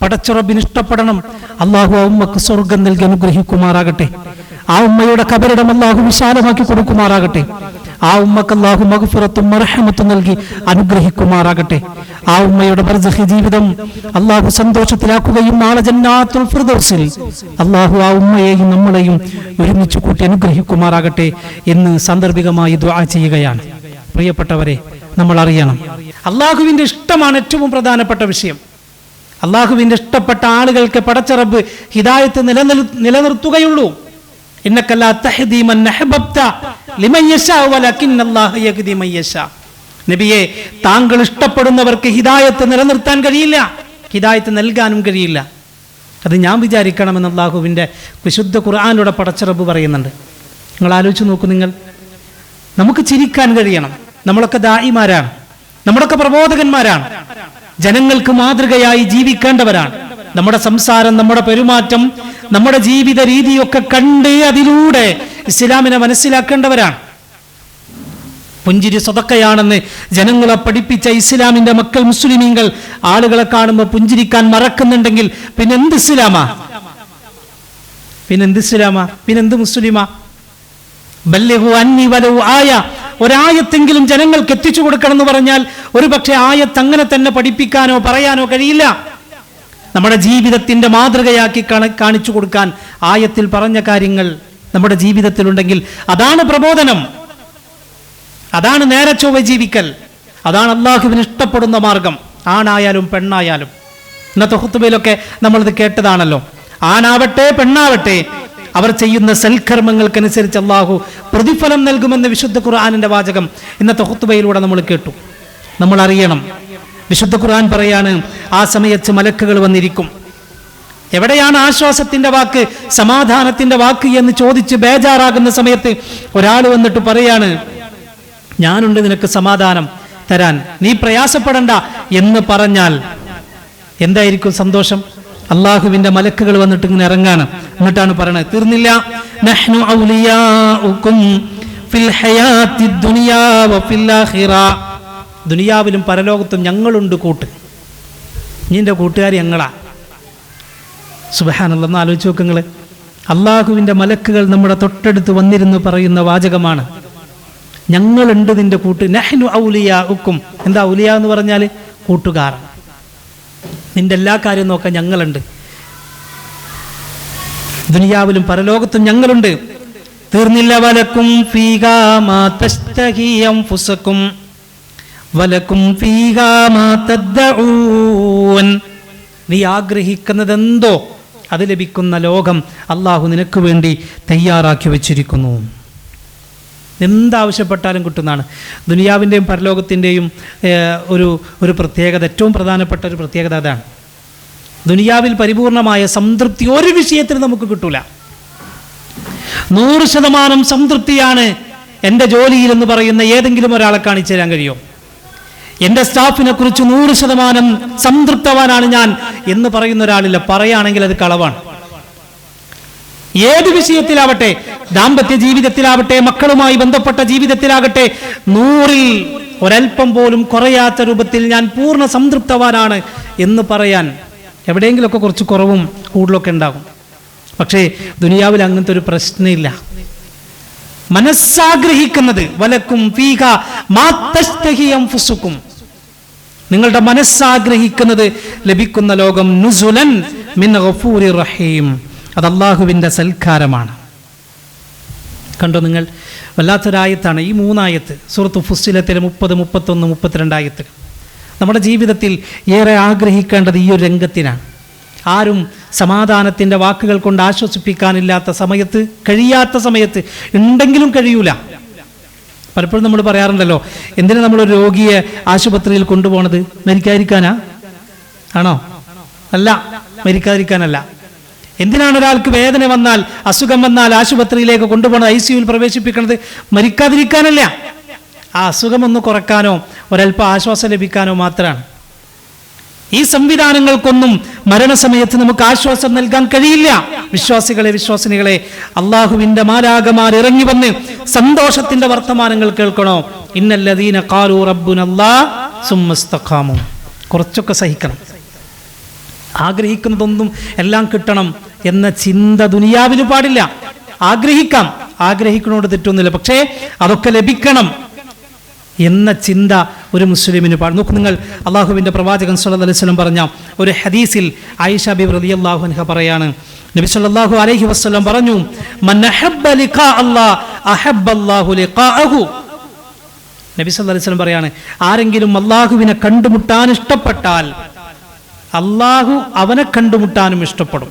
പടച്ചുറബിന് ഇഷ്ടപ്പെടണം. അള്ളാഹു ആ ഉമ്മക്ക് സ്വർഗം നൽകി അനുഗ്രഹിക്കുമാറാകട്ടെ. ആ ഉമ്മയുടെ കബറിടം അള്ളാഹു വിശാലമാക്കി കൊടുക്കുമാറാകട്ടെ. ആ ഉമ്മക്ക് അള്ളാഹു മഗ്ഫിറത്തും മർഹമത്തും നൽകി അനുഗ്രഹിക്കുമാറാകട്ടെ. ആ ഉമ്മയുടെ ബർസഖി ജീവിതം അള്ളാഹു സന്തോഷത്തിലാക്കുകയും നാളെ ജന്നാത്തുൽ ഫിർദൗസിൽ അള്ളാഹു ആ ഉമ്മയെയും നമ്മളെയും ഒരുമിച്ച് കൂട്ടി അനുഗ്രഹിക്കുമാറാകട്ടെ എന്ന് സാന്ദർഭികമായി ദുആ ചെയ്യുകയാണ്. പ്രിയപ്പെട്ടവരെ, നമ്മൾ അറിയണം, അള്ളാഹുവിന്റെ ഇഷ്ടമാണ് ഏറ്റവും പ്രധാനപ്പെട്ട വിഷയം. അള്ളാഹുവിന്റെ ഇഷ്ടപ്പെട്ട ആളുകൾക്ക് പടച്ച റബ്ബ് ഹിദായത്ത് നിലനിർത്തുകയുള്ളൂ. ഇന്നക ലാ തഹ്ദീ മൻ അഹ്ബബ്ത ലിമൻ യശാ വലകിന്നല്ലാഹു യഹ്ദീ മൻ യശാ. നബിയെ, താങ്കൾ ഇഷ്ടപ്പെടുന്നവർക്ക് ഹിദായത്ത് നിലനിർത്താൻ കഴിയില്ല, ഹിദായത്ത് നൽകാനും കഴിയില്ല. അത് ഞാൻ വിചാരിക്കണമെന്ന് അള്ളാഹുവിൻ്റെ വിശുദ്ധ ഖുർആനിലൂടെ പടച്ച റബ്ബ് പറയുന്നുണ്ട്. നിങ്ങൾ ആലോചിച്ച് നോക്കൂ. നമുക്ക് ചിരിക്കാൻ കഴിയണം. നമ്മളൊക്കെ ദായിമാരാണ്, നമ്മളൊക്കെ പ്രബോധകന്മാരാണ്, ജനങ്ങൾക്ക് മാതൃകയായി ജീവിക്കേണ്ടവരാണ്. നമ്മുടെ സംസാരം, നമ്മുടെ പെരുമാറ്റം, നമ്മുടെ ജീവിത രീതിയൊക്കെ കണ്ട് അതിലൂടെ ഇസ്ലാമിനെ മനസ്സിലാക്കേണ്ടവരാണ്. പുഞ്ചിരി സ്വതക്കയാണെന്ന് ജനങ്ങളെ പഠിപ്പിച്ച ഇസ്ലാമിന്റെ മക്കൾ മുസ്ലിമീങ്ങൾ ആളുകളെ കാണുമ്പോൾ പുഞ്ചിരിക്കാൻ മറക്കുന്നുണ്ടെങ്കിൽ പിന്നെന്ത് ഇസ്ലാമാ? പിന്നെന്ത് മുസ്ലിമാ? ബല്ലിഗു അന്നി വലൗ ആയ, ഒരായത്തെങ്കിലും ജനങ്ങൾക്ക് എത്തിച്ചു കൊടുക്കണം എന്ന് പറഞ്ഞാൽ ഒരു പക്ഷേ ആയത്ത് അങ്ങനെ തന്നെ പഠിപ്പിക്കാനോ പറയാനോ കഴിയില്ല. നമ്മുടെ ജീവിതത്തിന്റെ മാതൃകയാക്കി കാണിച്ചു കൊടുക്കാൻ ആയത്തിൽ പറഞ്ഞ കാര്യങ്ങൾ നമ്മുടെ ജീവിതത്തിലുണ്ടെങ്കിൽ അതാണ് പ്രബോധനം, അതാണ് നേരെ ചൊവ്വ ജീവിക്കൽ, അതാണ് അള്ളാഹുവിന് ഇഷ്ടപ്പെടുന്ന മാർഗം. ആണായാലും പെണ്ണായാലും. ഇന്നത്തെ ഖുത്ബയിലൊക്കെ നമ്മളിത് കേട്ടതാണല്ലോ. ആണാവട്ടെ പെണ്ണാവട്ടെ, അവർ ചെയ്യുന്ന സൽക്കർമ്മങ്ങൾക്കനുസരിച്ച് അള്ളാഹു പ്രതിഫലം നൽകുമെന്ന് വിശുദ്ധ ഖുർആനിന്റെ വാചകം ഇന്നത്തെ ഖുത്ബയിലൂടെ നമ്മൾ കേട്ടു. നമ്മൾ അറിയണം, വിശുദ്ധ ഖുർആൻ പറയാണ്, ആ സമയത്ത് മലക്കുകൾ വന്നിരിക്കും. എവിടെയാണ് ആശ്വാസത്തിന്റെ വാക്ക്, സമാധാനത്തിന്റെ വാക്ക് എന്ന് ചോദിച്ച് ബേജാറാകുന്ന സമയത്ത് ഒരാൾ വന്നിട്ട് പറയാണ്, ഞാനുണ്ട് നിനക്ക് സമാധാനം തരാൻ, നീ പ്രയാസപ്പെടണ്ട എന്ന് പറഞ്ഞാൽ എന്തായിരിക്കും സന്തോഷം? അള്ളാഹുവിന്റെ മലക്കുകൾ വന്നിട്ട് ഇങ്ങനെ ഇറങ്ങാണ്. എന്നിട്ടാണ് പറയണത്, തീർന്നില്ല, നഹ്നു ഔലിയാഉകും ഫിൽ ഹയാത്തി ദുനിയാ വഫിൽ ആഖിറ, ദുനിയാവിലും പരലോകത്തും ഞങ്ങളുണ്ട് കൂട്ട്, നിന്റെ കൂട്ടുകാരി ഞങ്ങളാ. സുബ്ഹാനല്ലാഹ്, ഒന്ന് ആലോചിച്ച് നോക്ക് നിങ്ങൾ. അള്ളാഹുവിന്റെ മലക്കുകൾ നമ്മുടെ തൊട്ടടുത്ത് വന്നിരുന്ന് പറയുന്ന വാചകമാണ്, ഞങ്ങളുണ്ട് നിന്റെ കൂട്ട്. നഹ്നു ഔലിയാഉകും, എന്താ ഔലിയ എന്ന് പറഞ്ഞാൽ കൂട്ടുകാർ, നിന്റെ എല്ലാ കാര്യവും നോക്കാൻ ഞങ്ങളുണ്ട്, ദുനിയാവിലും പരലോകത്തും ഞങ്ങളുണ്ട്. തീർന്നില്ല, വലക്കും ഫീഹാ മാ തസ്തഹി അൻഫുസകും വലക്കും ഫീഹാ മാ തദ്ഊൻ, നീ ആഗ്രഹിക്കുന്നതെന്തോ അത് ലഭിക്കുന്ന ലോകം അള്ളാഹു നിനക്ക് വേണ്ടി തയ്യാറാക്കി വെച്ചിരിക്കുന്നു. എന്താവശ്യപ്പെട്ടാലും കിട്ടുന്നതാണ്. ദുനിയാവിൻ്റെയും പരലോകത്തിൻ്റെയും ഒരു പ്രത്യേകത, ഏറ്റവും പ്രധാനപ്പെട്ട ഒരു പ്രത്യേകത അതാണ്. ദുനിയാവിൽ പരിപൂർണമായ സംതൃപ്തി ഒരു വിഷയത്തിൽ നമുക്ക് കിട്ടൂല. 100% സംതൃപ്തിയാണ് എൻ്റെ ജോലിയിൽ എന്ന് പറയുന്ന ഏതെങ്കിലും ഒരാളെ കാണിച്ചു തരാൻ കഴിയുമോ? എൻ്റെ സ്റ്റാഫിനെ കുറിച്ച് 100% സംതൃപ്തവാനാണ് ഞാൻ എന്ന് പറയുന്ന ഒരാളില്ല. പറയുകയാണെങ്കിൽ അത് കളവാണ്. ഏത് വിഷയത്തിലാവട്ടെ, ദാമ്പത്യ ജീവിതത്തിലാവട്ടെ, മക്കളുമായി ബന്ധപ്പെട്ട ജീവിതത്തിലാകട്ടെ, 100ൽ ഒരൽപ്പം പോലും കുറയാത്ത രൂപത്തിൽ ഞാൻ പൂർണ്ണ സംതൃപ്തവാനാണ് എന്ന് പറയാൻ എവിടെയെങ്കിലുമൊക്കെ കുറച്ച് കുറവും കൂടുതലൊക്കെ ഉണ്ടാകും. പക്ഷേ ദുനിയാവിൽ അങ്ങനത്തെ ഒരു പ്രശ്നമില്ല. മനസ്സാഗ്രഹിക്കുന്നത്, വലക്കും ഫീഹാ മാ തസ്തഹി അൻഫുസുകും, നിങ്ങളുടെ മനസ്സാഗ്രഹിക്കുന്നത് ലഭിക്കുന്ന ലോകം, നുസുലൻ മിൻ ഗഫൂരിർ റഹീം, അത് അള്ളാഹുവിൻ്റെ സൽക്കാരമാണ്. കണ്ടോ നിങ്ങൾ, വല്ലാത്തൊരായത്താണ് ഈ 3 ആയത്ത്. സൂറത്ത് ഫുസ്സിലത്തിലെ 30, 31, 32 ആയത്ത്. നമ്മുടെ ജീവിതത്തിൽ ഏറെ ആഗ്രഹിക്കേണ്ടത് ഈ ഒരു രംഗത്തിനാണ്. ആരും സമാധാനത്തിൻ്റെ വാക്കുകൾ കൊണ്ട് ആശ്വസിപ്പിക്കാനില്ലാത്ത സമയത്ത്, കഴിയാത്ത സമയത്ത്, ഉണ്ടെങ്കിലും കഴിയൂല. പലപ്പോഴും നമ്മൾ പറയാറുണ്ടല്ലോ, എന്തിനാ നമ്മളൊരു രോഗിയെ ആശുപത്രിയിൽ കൊണ്ടുപോകണത്? മരിക്കാതിരിക്കാനാ? ആണോ? അല്ല, മരിക്കാതിരിക്കാനല്ല. എന്തിനാണ് ഒരാൾക്ക് വേദന വന്നാൽ, അസുഖം വന്നാൽ ആശുപത്രിയിലേക്ക് കൊണ്ടുപോകണത്, ICUവിൽ പ്രവേശിപ്പിക്കുന്നത്? മരിക്കാതിരിക്കാനല്ല, ആ അസുഖമൊന്ന് കുറക്കാനോ ഒരല്പം ആശ്വാസം ലഭിക്കാനോ മാത്രമാണ്. ഈ സംവിധാനങ്ങൾക്കൊന്നും മരണസമയത്ത് നമുക്ക് ആശ്വാസം നൽകാൻ കഴിയില്ല. വിശ്വാസികളെ, വിശ്വാസിനികളെ, അള്ളാഹുവിന്റെ മാലാഖമാർ ഇറങ്ങി വന്ന് സന്തോഷത്തിന്റെ വർത്തമാനങ്ങൾ കേൾക്കണോ? ഇന്നല്ലദീന ഖാലൂ റബ്ബുനല്ലാഹ് സുമ്മ ഇസ്തഖാമു. കുറച്ചൊക്കെ സഹിക്കണം. ആഗ്രഹിക്കുന്നതൊന്നും എല്ലാം കിട്ടണം എന്ന ചിന്ത ദുനിയാവിൽ പാടില്ല. ആഗ്രഹിക്കാം, ആഗ്രഹിക്കുന്നതോട് തെറ്റൊന്നുമില്ല, പക്ഷേ അതൊക്കെ ലഭിക്കണം എന്ന ചിന്ത ഒരു മുസ്ലിമിന് പാടും. നോക്കൂ നിങ്ങൾ, അള്ളാഹുവിൻ്റെ പ്രവാചകൻ സല്ലല്ലാഹു അലൈഹി വസല്ലം പറഞ്ഞ ഒരു ഹദീസിൽ ആയിഷ ബിബി റളിയല്ലാഹു അൻഹ പറയാണ്, നബി സല്ലല്ലാഹു അലൈഹി വസല്ലം പറഞ്ഞു, മൻ അഹബ്ബ ലിഖാ അല്ലാഹ് അഹബ്ബല്ലാഹു ലിഖാഅഹു. നബി സല്ലല്ലാഹു അലൈഹി വസല്ലം പറയാണ്, ആരെങ്കിലും അള്ളാഹുവിനെ കണ്ടുമുട്ടാൻ ഇഷ്ടപ്പെട്ടാൽ അള്ളാഹു അവനെ കണ്ടുമുട്ടാനും ഇഷ്ടപ്പെടും.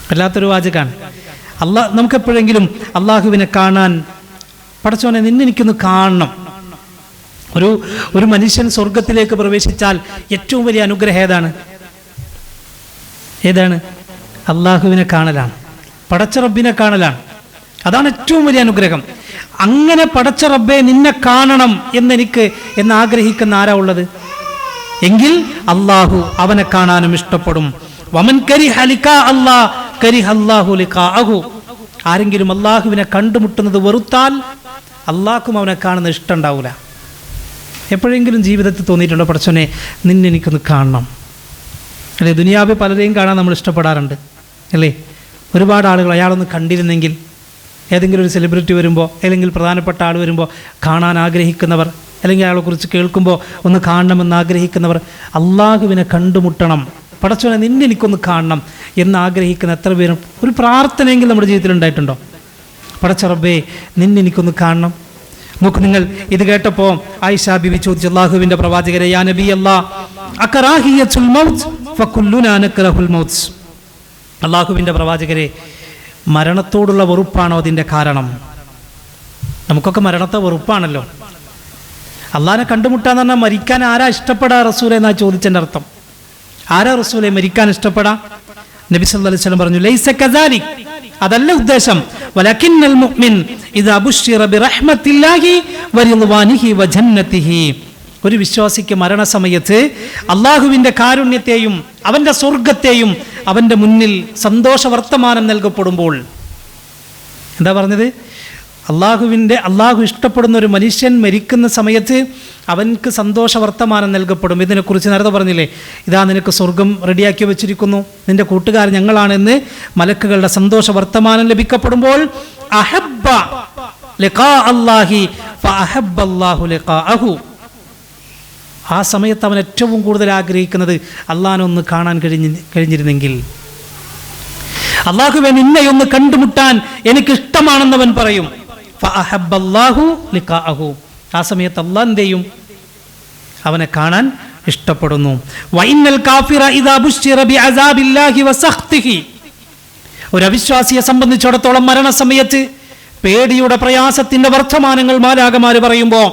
വല്ലാത്തൊരു വാചകാണ്. നമുക്കെപ്പോഴെങ്കിലും അള്ളാഹുവിനെ കാണാൻ, പടച്ചോനെ നിന്നെനിക്കൊന്ന് കാണണം. ഒരു മനുഷ്യൻ സ്വർഗത്തിലേക്ക് പ്രവേശിച്ചാൽ ഏറ്റവും വലിയ അനുഗ്രഹം ഏതാണ്? അള്ളാഹുവിനെ കാണലാണ്, പടച്ച റബ്ബിനെ കാണലാണ്. അതാണ് ഏറ്റവും വലിയ അനുഗ്രഹം. അങ്ങനെ പടച്ച റബ്ബെ നിന്നെ കാണണം എന്ന് ആഗ്രഹിക്കുന്ന ആരാ ഉള്ളത്? എങ്കിൽ അള്ളാഹു അവനെ കാണാനും ഇഷ്ടപ്പെടും. വമൻ കരിഹ ലിഖാ അല്ലാഹ് കരിഹ അല്ലാഹു ലിഖാഅഹു. ആരെങ്കിലും അള്ളാഹുവിനെ കണ്ടുമുട്ടുന്നത് വെറുത്താൽ അള്ളാഹ്ക്കും അവനെ കാണുന്ന ഇഷ്ടം ഉണ്ടാവില്ല. എപ്പോഴെങ്കിലും ജീവിതത്തിൽ തോന്നിയിട്ടുണ്ടോ, പടച്ചോനെ നിന്നെനിക്കൊന്ന് കാണണം? അല്ലേ, ദുനിയാവിൽ പലരെയും കാണാൻ നമ്മൾ ഇഷ്ടപ്പെടാറുണ്ട് അല്ലേ? ഒരുപാട് ആളുകൾ അയാളൊന്ന് കണ്ടിരുന്നെങ്കിൽ, ഏതെങ്കിലും ഒരു സെലിബ്രിറ്റി വരുമ്പോൾ, അല്ലെങ്കിൽ പ്രധാനപ്പെട്ട ആൾ വരുമ്പോൾ കാണാൻ ആഗ്രഹിക്കുന്നവർ, അല്ലെങ്കിൽ അയാളെക്കുറിച്ച് കേൾക്കുമ്പോൾ ഒന്ന് കാണണമെന്ന് ആഗ്രഹിക്കുന്നവർ, അള്ളാഹുവിനെ കണ്ടുമുട്ടണം, പടച്ചോനെ നിന്നെനിക്കൊന്ന് കാണണം എന്നാഗ്രഹിക്കുന്ന എത്ര പേരും ഒരു പ്രാർത്ഥനയെങ്കിലും നമ്മുടെ ജീവിതത്തിൽ ഉണ്ടായിട്ടുണ്ടോ? പടച്ച റബ്ബേ നിന്നെനിക്കൊന്ന് കാണണം. നോക്കൂ നിങ്ങൾ, ഇത് കേട്ടപ്പോൾ ആയിഷ ബിബി ചോദിച്ചു, അല്ലാഹുവിൻ്റെ പ്രവാചകരെ, യാ നബി അല്ലാഹ് അകറാഹിയത്തുൽ മൗത്ത് ഫകുല്ലുനാ നക്റഹുൽ മൗത്ത്. അല്ലാഹുവിൻ്റെ പ്രവാചകരെ, മരണത്തോടുള്ള വെറുപ്പാണോ അതിൻ്റെ കാരണം? നമുക്കൊക്കെ മരണത്തെ വെറുപ്പാണല്ലോ. അള്ളാഹിനെ കണ്ടുമുട്ടാന്ന് പറഞ്ഞാൽ മരിക്കാൻ ആരാ ഇഷ്ടപ്പെടാ റസൂലെ എന്നാ ചോദിച്ചതിൻ്റെ അർത്ഥം. ആരാ റസൂലെ മരിക്കാൻ ഇഷ്ടപ്പെടാ? നബി സല്ലല്ലാഹു അലൈഹി വസല്ലം പറഞ്ഞു, ലൈസ കദാലിക്, അതല്ല ഉദ്ദേശം. വലകിന്നൽ മുഅ്മിൻ ഇദാ ബുശ്ശിറ ബിറഹ്മത്തില്ലാഹി വറിദ്വാനിഹി വജന്നതിഹി. ഒരു വിശ്വാസിക്ക് മരണസമയത്ത് അള്ളാഹുവിൻ്റെ കാരുണ്യത്തെയും അവൻ്റെ സ്വർഗത്തെയും അവൻ്റെ മുന്നിൽ സന്തോഷ വർത്തമാനം നൽകപ്പെടുമ്പോൾ, എന്താ പറഞ്ഞത്? അള്ളാഹു ഇഷ്ടപ്പെടുന്ന ഒരു മനുഷ്യൻ മരിക്കുന്ന സമയത്ത് അവൻക്ക് സന്തോഷ വർത്തമാനം നൽകപ്പെടും. ഇതിനെക്കുറിച്ച് നേരത്തെ പറഞ്ഞില്ലേ, ഇതാ നിനക്ക് സ്വർഗം റെഡിയാക്കി വെച്ചിരിക്കുന്നു, നിന്റെ കൂട്ടുകാർ ഞങ്ങളാണെന്ന് മലക്കുകളുടെ സന്തോഷ വർത്തമാനം ലഭിക്കപ്പെടുമ്പോൾ, അഹബ്ബ ലിഖാ അല്ലാഹി ഫഅഹബ്ബ അല്ലാഹു ലിഖാഅഹു. ആ സമയത്ത് അവൻ ഏറ്റവും കൂടുതൽ ആഗ്രഹിക്കുന്നത് അള്ളാഹിനെ ഒന്ന് കാണാൻ കഴിഞ്ഞിരുന്നെങ്കിൽ, അള്ളാഹുവേ നിന്നെയൊന്ന് കണ്ടുമുട്ടാൻ എനിക്കിഷ്ടമാണെന്നവൻ പറയും. ഫഅഹബ്ബ അല്ലാഹു ലിഖാഅഹു. ആ സമയത്ത് അള്ളാഹ് എന്ത് ചെയ്യും? അവനെ കാണാൻ ഇഷ്ടപ്പെടുന്നു. വഇന്നൽ കാഫിറ ഇദാ ബുശ്ശിറ ബിഅസാബില്ലാഹി വസഖ്തിഹി. ഒരു അവിശ്വാസിയെ സംബന്ധിച്ചിടത്തോളം മരണസമയത്ത് പേടിയുടെ പ്രയാസത്തിന്റെ വർത്തമാനങ്ങൾ മാലാഖമാർ പറയുമ്പോൾ,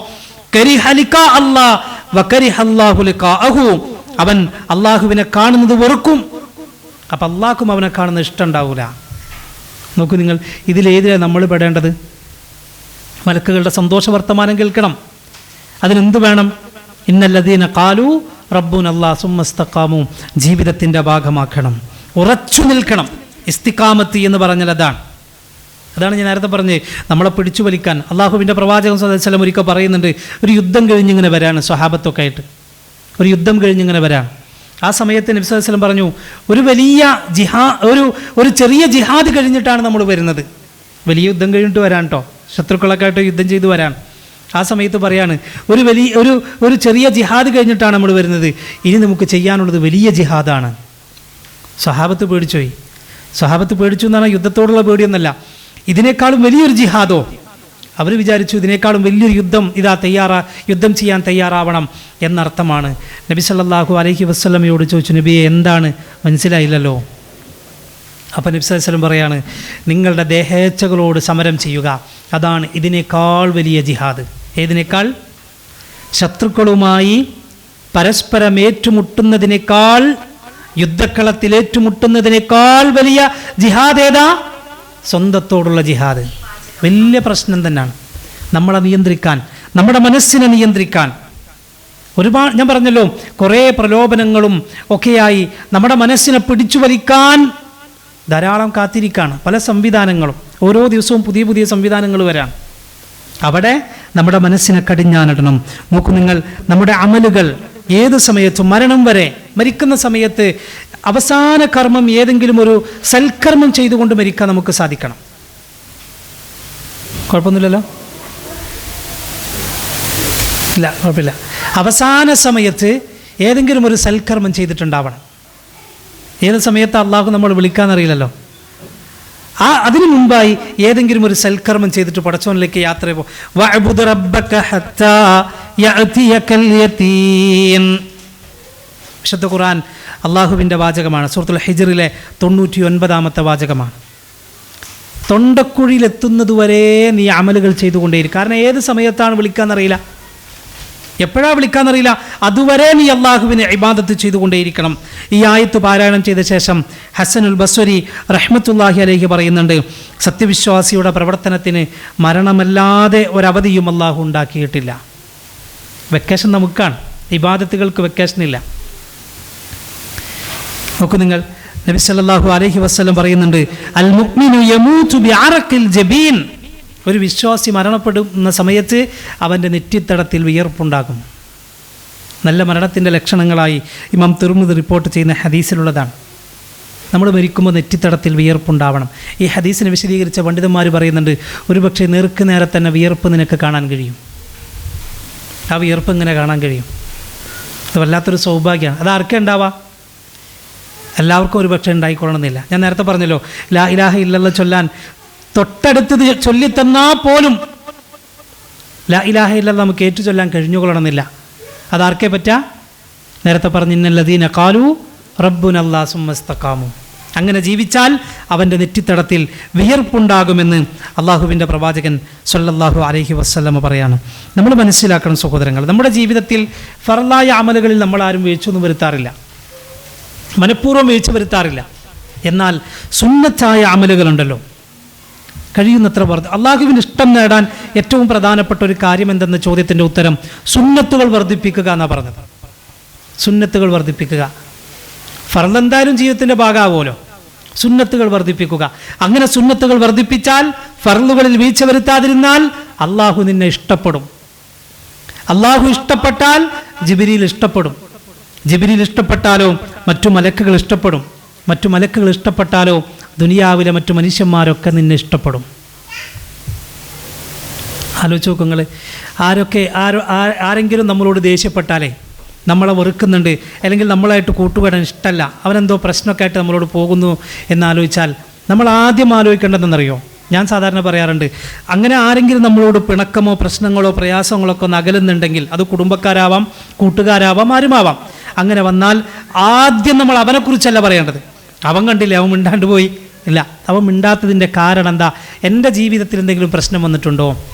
കരിഹ ലിഖാ അല്ലാഹ് വകരിഹ അല്ലാഹു ലിഖാഅഹു. അവൻ അള്ളാഹുവിനെ കാണുന്നത് വെറുക്കും, അപ്പം അള്ളാഹ്ക്കും അവനെ കാണുന്നത് ഇഷ്ടം ഉണ്ടാവില്ല. നോക്കൂ നിങ്ങൾ, ഇതിലേതിലാണ് നമ്മൾ പെടേണ്ടത്? മലക്കുകളുടെ സന്തോഷ വർത്തമാനം കേൾക്കണം. അതിനെന്ത് വേണം? ഇന്നല്ലദീന ഖാലു റബ്ബുനല്ലാഹ് സുമ്മ ഇസ്തഖാമു. ജീവിതത്തിൻ്റെ ഭാഗമാക്കണം, ഉറച്ചു നിൽക്കണം. ഇസ്തിഖാമത്ത് എന്ന് പറഞ്ഞാൽ അതാണ് ഞാൻ നേരത്തെ പറഞ്ഞത്. നമ്മളെ പിടിച്ചു വലിക്കാൻ അള്ളാഹുവിൻ്റെ പ്രവാചകൻ സല്ലല്ലാഹു അലൈഹി വസല്ലം ഒരിക്കൽ പറയുന്നുണ്ട്, ഒരു യുദ്ധം കഴിഞ്ഞിങ്ങനെ വരാണ് സ്വഹാബത്തൊക്കെ ആയിട്ട്, ഒരു യുദ്ധം കഴിഞ്ഞിങ്ങനെ വരാം. ആ സമയത്ത് നബി സല്ലല്ലാഹു അലൈഹി വസല്ലം പറഞ്ഞു, ഒരു വലിയ ഒരു ചെറിയ ജിഹാദ് കഴിഞ്ഞിട്ടാണ് നമ്മൾ വരുന്നത്. വലിയ യുദ്ധം കഴിഞ്ഞിട്ട് വരാൻ കേട്ടോ, ശത്രുക്കളൊക്കെ ആയിട്ട് യുദ്ധം ചെയ്ത് വരാൻ. ആ സമയത്ത് പറയാണ്, ഒരു ചെറിയ ജിഹാദ് കഴിഞ്ഞിട്ടാണ് നമ്മൾ വരുന്നത്, ഇനി നമുക്ക് ചെയ്യാനുള്ളത് വലിയ ജിഹാദാണ്. സ്വഹാബത്ത് പേടിച്ചുപോയി. സ്വഹാബത്ത് പേടിച്ചു എന്ന് പറഞ്ഞാൽ യുദ്ധത്തോടുള്ള പേടിയൊന്നല്ല, ഇതിനേക്കാളും വലിയൊരു ജിഹാദോ. അവർ വിചാരിച്ചു ഇതിനേക്കാളും വലിയൊരു യുദ്ധം ചെയ്യാൻ തയ്യാറാവണം എന്നർത്ഥമാണ്. നബി സല്ലല്ലാഹു അലൈഹി വസല്ലമയോട് ചോദിച്ചു, നബിയെ എന്താണ് മനസ്സിലായില്ലല്ലോ. അപ്പം നബി സല്ലല്ലാഹു അലൈഹി വസല്ലം പറയാണ്, നിങ്ങളുടെ ദേഹേച്ഛകളോട് സമരം ചെയ്യുക, അതാണ് ഇതിനേക്കാൾ വലിയ ജിഹാദ്. ഏതിനേക്കാൾ? ശത്രുക്കളുമായി പരസ്പരം ഏറ്റുമുട്ടുന്നതിനേക്കാൾ, യുദ്ധക്കളത്തിൽ ഏറ്റുമുട്ടുന്നതിനേക്കാൾ വലിയ ജിഹാദ് ഏതാ? സ്വന്തത്തോടുള്ള ജിഹാദ്. വലിയ പ്രശ്നം തന്നെയാണ്. നമ്മളെ നിയന്ത്രിക്കാൻ, നമ്മുടെ മനസ്സിനെ നിയന്ത്രിക്കാൻ ഒരുപാട്, ഞാൻ പറഞ്ഞല്ലോ, കുറേ പ്രലോഭനങ്ങളും ഒക്കെയായി നമ്മുടെ മനസ്സിനെ പിടിച്ചു വലിക്കാൻ ധാരാളം കാത്തിരിക്കുകയാണ് പല സംവിധാനങ്ങളും. ഓരോ ദിവസവും പുതിയ പുതിയ സംവിധാനങ്ങൾ വരാൻ. അവിടെ നമ്മുടെ മനസ്സിനെ കടിഞ്ഞാനിടണം. നോക്കൂ നിങ്ങൾ, നമ്മുടെ അമലുകൾ ഏത് സമയത്തും മരണം വരെ, മരിക്കുന്ന സമയത്ത് അവസാന കർമ്മം ഏതെങ്കിലും ഒരു സൽക്കർമ്മം ചെയ്തുകൊണ്ട് മരിക്കാൻ നമുക്ക് സാധിക്കണം. കുഴപ്പമൊന്നുമില്ലല്ലോ? ഇല്ല, കുഴപ്പമില്ല. അവസാന സമയത്ത് ഏതെങ്കിലും ഒരു സൽക്കർമ്മം ചെയ്തിട്ടുണ്ടാവണം. ഏത് സമയത്ത് അള്ളാഹു നമ്മൾ വിളിക്കാന്നറിയില്ലല്ലോ. അതിനു മുമ്പായി ഏതെങ്കിലും ഒരു സൽക്കർമ്മം ചെയ്തിട്ട് പടച്ചോനിലേക്ക് യാത്ര വിശുദ്ധ ഖുർആൻ അള്ളാഹുവിൻ്റെ വാചകമാണ്. സൂറത്തുൽ ഹിജ്റിലെ 99-ാമത്തെ വാചകമാണ്. തൊണ്ടക്കുഴിയിലെത്തുന്നതുവരെ നീ അമലുകൾ ചെയ്തുകൊണ്ടേയിരിക്കും. കാരണം ഏത് സമയത്താണ് വിളിക്കാന്നറിയില്ല, എപ്പോഴാണ് വിളിക്കാന്നറിയില്ല. അതുവരെ നീ അള്ളാഹുവിനെ ഇബാദത്ത് ചെയ്തുകൊണ്ടേയിരിക്കണം. ഈ ആയത്ത് പാരായണം ചെയ്ത ശേഷം ഹസനുൽ ബസ്വരി റഹ്മത്തുള്ളാഹി അലൈഹി പറയുന്നുണ്ട്, സത്യവിശ്വാസിയുടെ പ്രവർത്തനത്തിന് മരണമല്ലാതെ ഒരവധിയും അള്ളാഹു ഉണ്ടാക്കിയിട്ടില്ല. വെക്കേഷൻ നമുക്കാണ്, ഇബാദത്തുകൾക്ക് വെക്കേഷനില്ല. നോക്കൂ നിങ്ങൾ, നബി സല്ലല്ലാഹു അലൈഹി വസല്ലം പറയുന്നുണ്ട്, അൽ മുഅ്മിനു യമൂതു ബിഅറഖിൽ ജബീൻ. ഒരു വിശ്വാസി മരണപ്പെടുന്ന സമയത്ത് അവൻ്റെ നെറ്റിത്തടത്തിൽ വിയർപ്പുണ്ടാകും. നല്ല മരണത്തിൻ്റെ ലക്ഷണങ്ങളായി ഇമാം തിർമിദി റിപ്പോർട്ട് ചെയ്യുന്ന ഹദീസിലുള്ളതാണ്. നമ്മൾ മരിക്കുമ്പോൾ നെറ്റിത്തടത്തിൽ വിയർപ്പുണ്ടാവണം. ഈ ഹദീസിനെ വിശദീകരിച്ച പണ്ഡിതന്മാർ പറയുന്നുണ്ട്, ഒരുപക്ഷെ നേർക്ക് നേരെ തന്നെ വിയർപ്പ് നിനക്ക് കാണാൻ കഴിയും. ആ വിയർപ്പ് ഇങ്ങനെ കാണാൻ കഴിയും. അത് വല്ലാത്തൊരു സൗഭാഗ്യമാണ്. അത് ആർക്കേ ഉണ്ടാവാം? എല്ലാവർക്കും ഒരു പക്ഷേ ഉണ്ടായിക്കൊള്ളണമെന്നില്ല. ഞാൻ നേരത്തെ പറഞ്ഞല്ലോ, ലാ ഇലാഹ ഇല്ലല്ലാഹ് ചൊല്ലാൻ തൊട്ടടുത്തത് ചൊല്ലിത്തന്നാൽ പോലും ലാ ഇലാഹ ഇല്ലല്ലാഹ് നമുക്ക് ഏറ്റു ചൊല്ലാൻ കഴിഞ്ഞുകൊള്ളണമെന്നില്ല. അതാർക്കേ പറ്റാ? നേരത്തെ പറഞ്ഞ ഇന്നല്ലദീന ഖാലൂ റബ്ബുനല്ലാഹ് സുമ്മ ഇസ്തഖാമു. അങ്ങനെ ജീവിച്ചാൽ അവൻ്റെ നെറ്റിത്തടത്തിൽ വിയർപ്പുണ്ടാകുമെന്ന് അള്ളാഹുവിൻ്റെ പ്രവാചകൻ സ്വല്ലല്ലാഹു അലൈഹി വസല്ലമ പറയാണ്. നമ്മൾ മനസ്സിലാക്കണം സഹോദരങ്ങൾ, നമ്മുടെ ജീവിതത്തിൽ ഫർളായ അമലുകളിൽ നമ്മൾ ആരും വീഴ്ചയൊന്നും വരുത്താറില്ല, മനഃപൂർവ്വം വീഴ്ച വരുത്താറില്ല. എന്നാൽ സുന്നത്തായ അമലുകളുണ്ടല്ലോ, കഴിയുന്നത്ര അള്ളാഹുവിന് ഇഷ്ടം നേടാൻ ഏറ്റവും പ്രധാനപ്പെട്ട ഒരു കാര്യം എന്തെന്ന ചോദ്യത്തിൻ്റെ ഉത്തരം സുന്നത്തുകൾ വർദ്ധിപ്പിക്കുക എന്നാണ് പറഞ്ഞത്. സുന്നത്തുകൾ വർദ്ധിപ്പിക്കുക. ഫർള് എന്തായാലും ജീവിതത്തിൻ്റെ ഭാഗമാവുമല്ലോ. സുന്നത്തുകൾ വർദ്ധിപ്പിക്കുക. അങ്ങനെ സുന്നത്തുകൾ വർദ്ധിപ്പിച്ചാൽ, ഫർളുകളിൽ വീഴ്ച വരുത്താതിരുന്നാൽ അള്ളാഹു നിന്നെ ഇഷ്ടപ്പെടും. അള്ളാഹു ഇഷ്ടപ്പെട്ടാൽ ജിബ്രീൽ ഇഷ്ടപ്പെടും. ജിബ്രീൽ ഇഷ്ടപ്പെട്ടാലോ മറ്റു മലക്കുകൾ ഇഷ്ടപ്പെടും. മറ്റു മലക്കുകൾ ഇഷ്ടപ്പെട്ടാലോ ദുനിയാവിലെ മറ്റു മനുഷ്യന്മാരൊക്കെ നിന്നെ ഇഷ്ടപ്പെടും. ആലോചിച്ച് നോക്കൂ നിങ്ങൾ, ആരെങ്കിലും നമ്മളോട് ദേഷ്യപ്പെട്ടാലേ, നമ്മളെ വെറുക്കുന്നുണ്ട്, അല്ലെങ്കിൽ നമ്മളായിട്ട് കൂട്ടുകൂടാൻ ഇഷ്ടമല്ല, അവനെന്തോ പ്രശ്നമൊക്കെ ആയിട്ട് നമ്മളോട് പോകുന്നു എന്നാലോചിച്ചാൽ നമ്മൾ ആദ്യം ആലോചിക്കേണ്ടതെന്നറിയോ? ഞാൻ സാധാരണ പറയാറുണ്ട്, അങ്ങനെ ആരെങ്കിലും നമ്മളോട് പിണക്കമോ പ്രശ്നങ്ങളോ പ്രയാസങ്ങളോ ഒക്കെ ഒന്ന് അകലുന്നുണ്ടെങ്കിൽ, അത് കുടുംബക്കാരാവാം, കൂട്ടുകാരാവാം, ആരുമാവാം. അങ്ങനെ വന്നാൽ ആദ്യം നമ്മൾ അവനെക്കുറിച്ചല്ല പറയേണ്ടത്. അവൻ കണ്ടില്ലേ, അവൻ മിണ്ടാണ്ട് പോയി. ഇല്ല, അവൻ മിണ്ടാത്തതിൻ്റെ കാരണം എന്താ? എൻ്റെ ജീവിതത്തിൽ എന്തെങ്കിലും പ്രശ്നം വന്നിട്ടുണ്ടോ?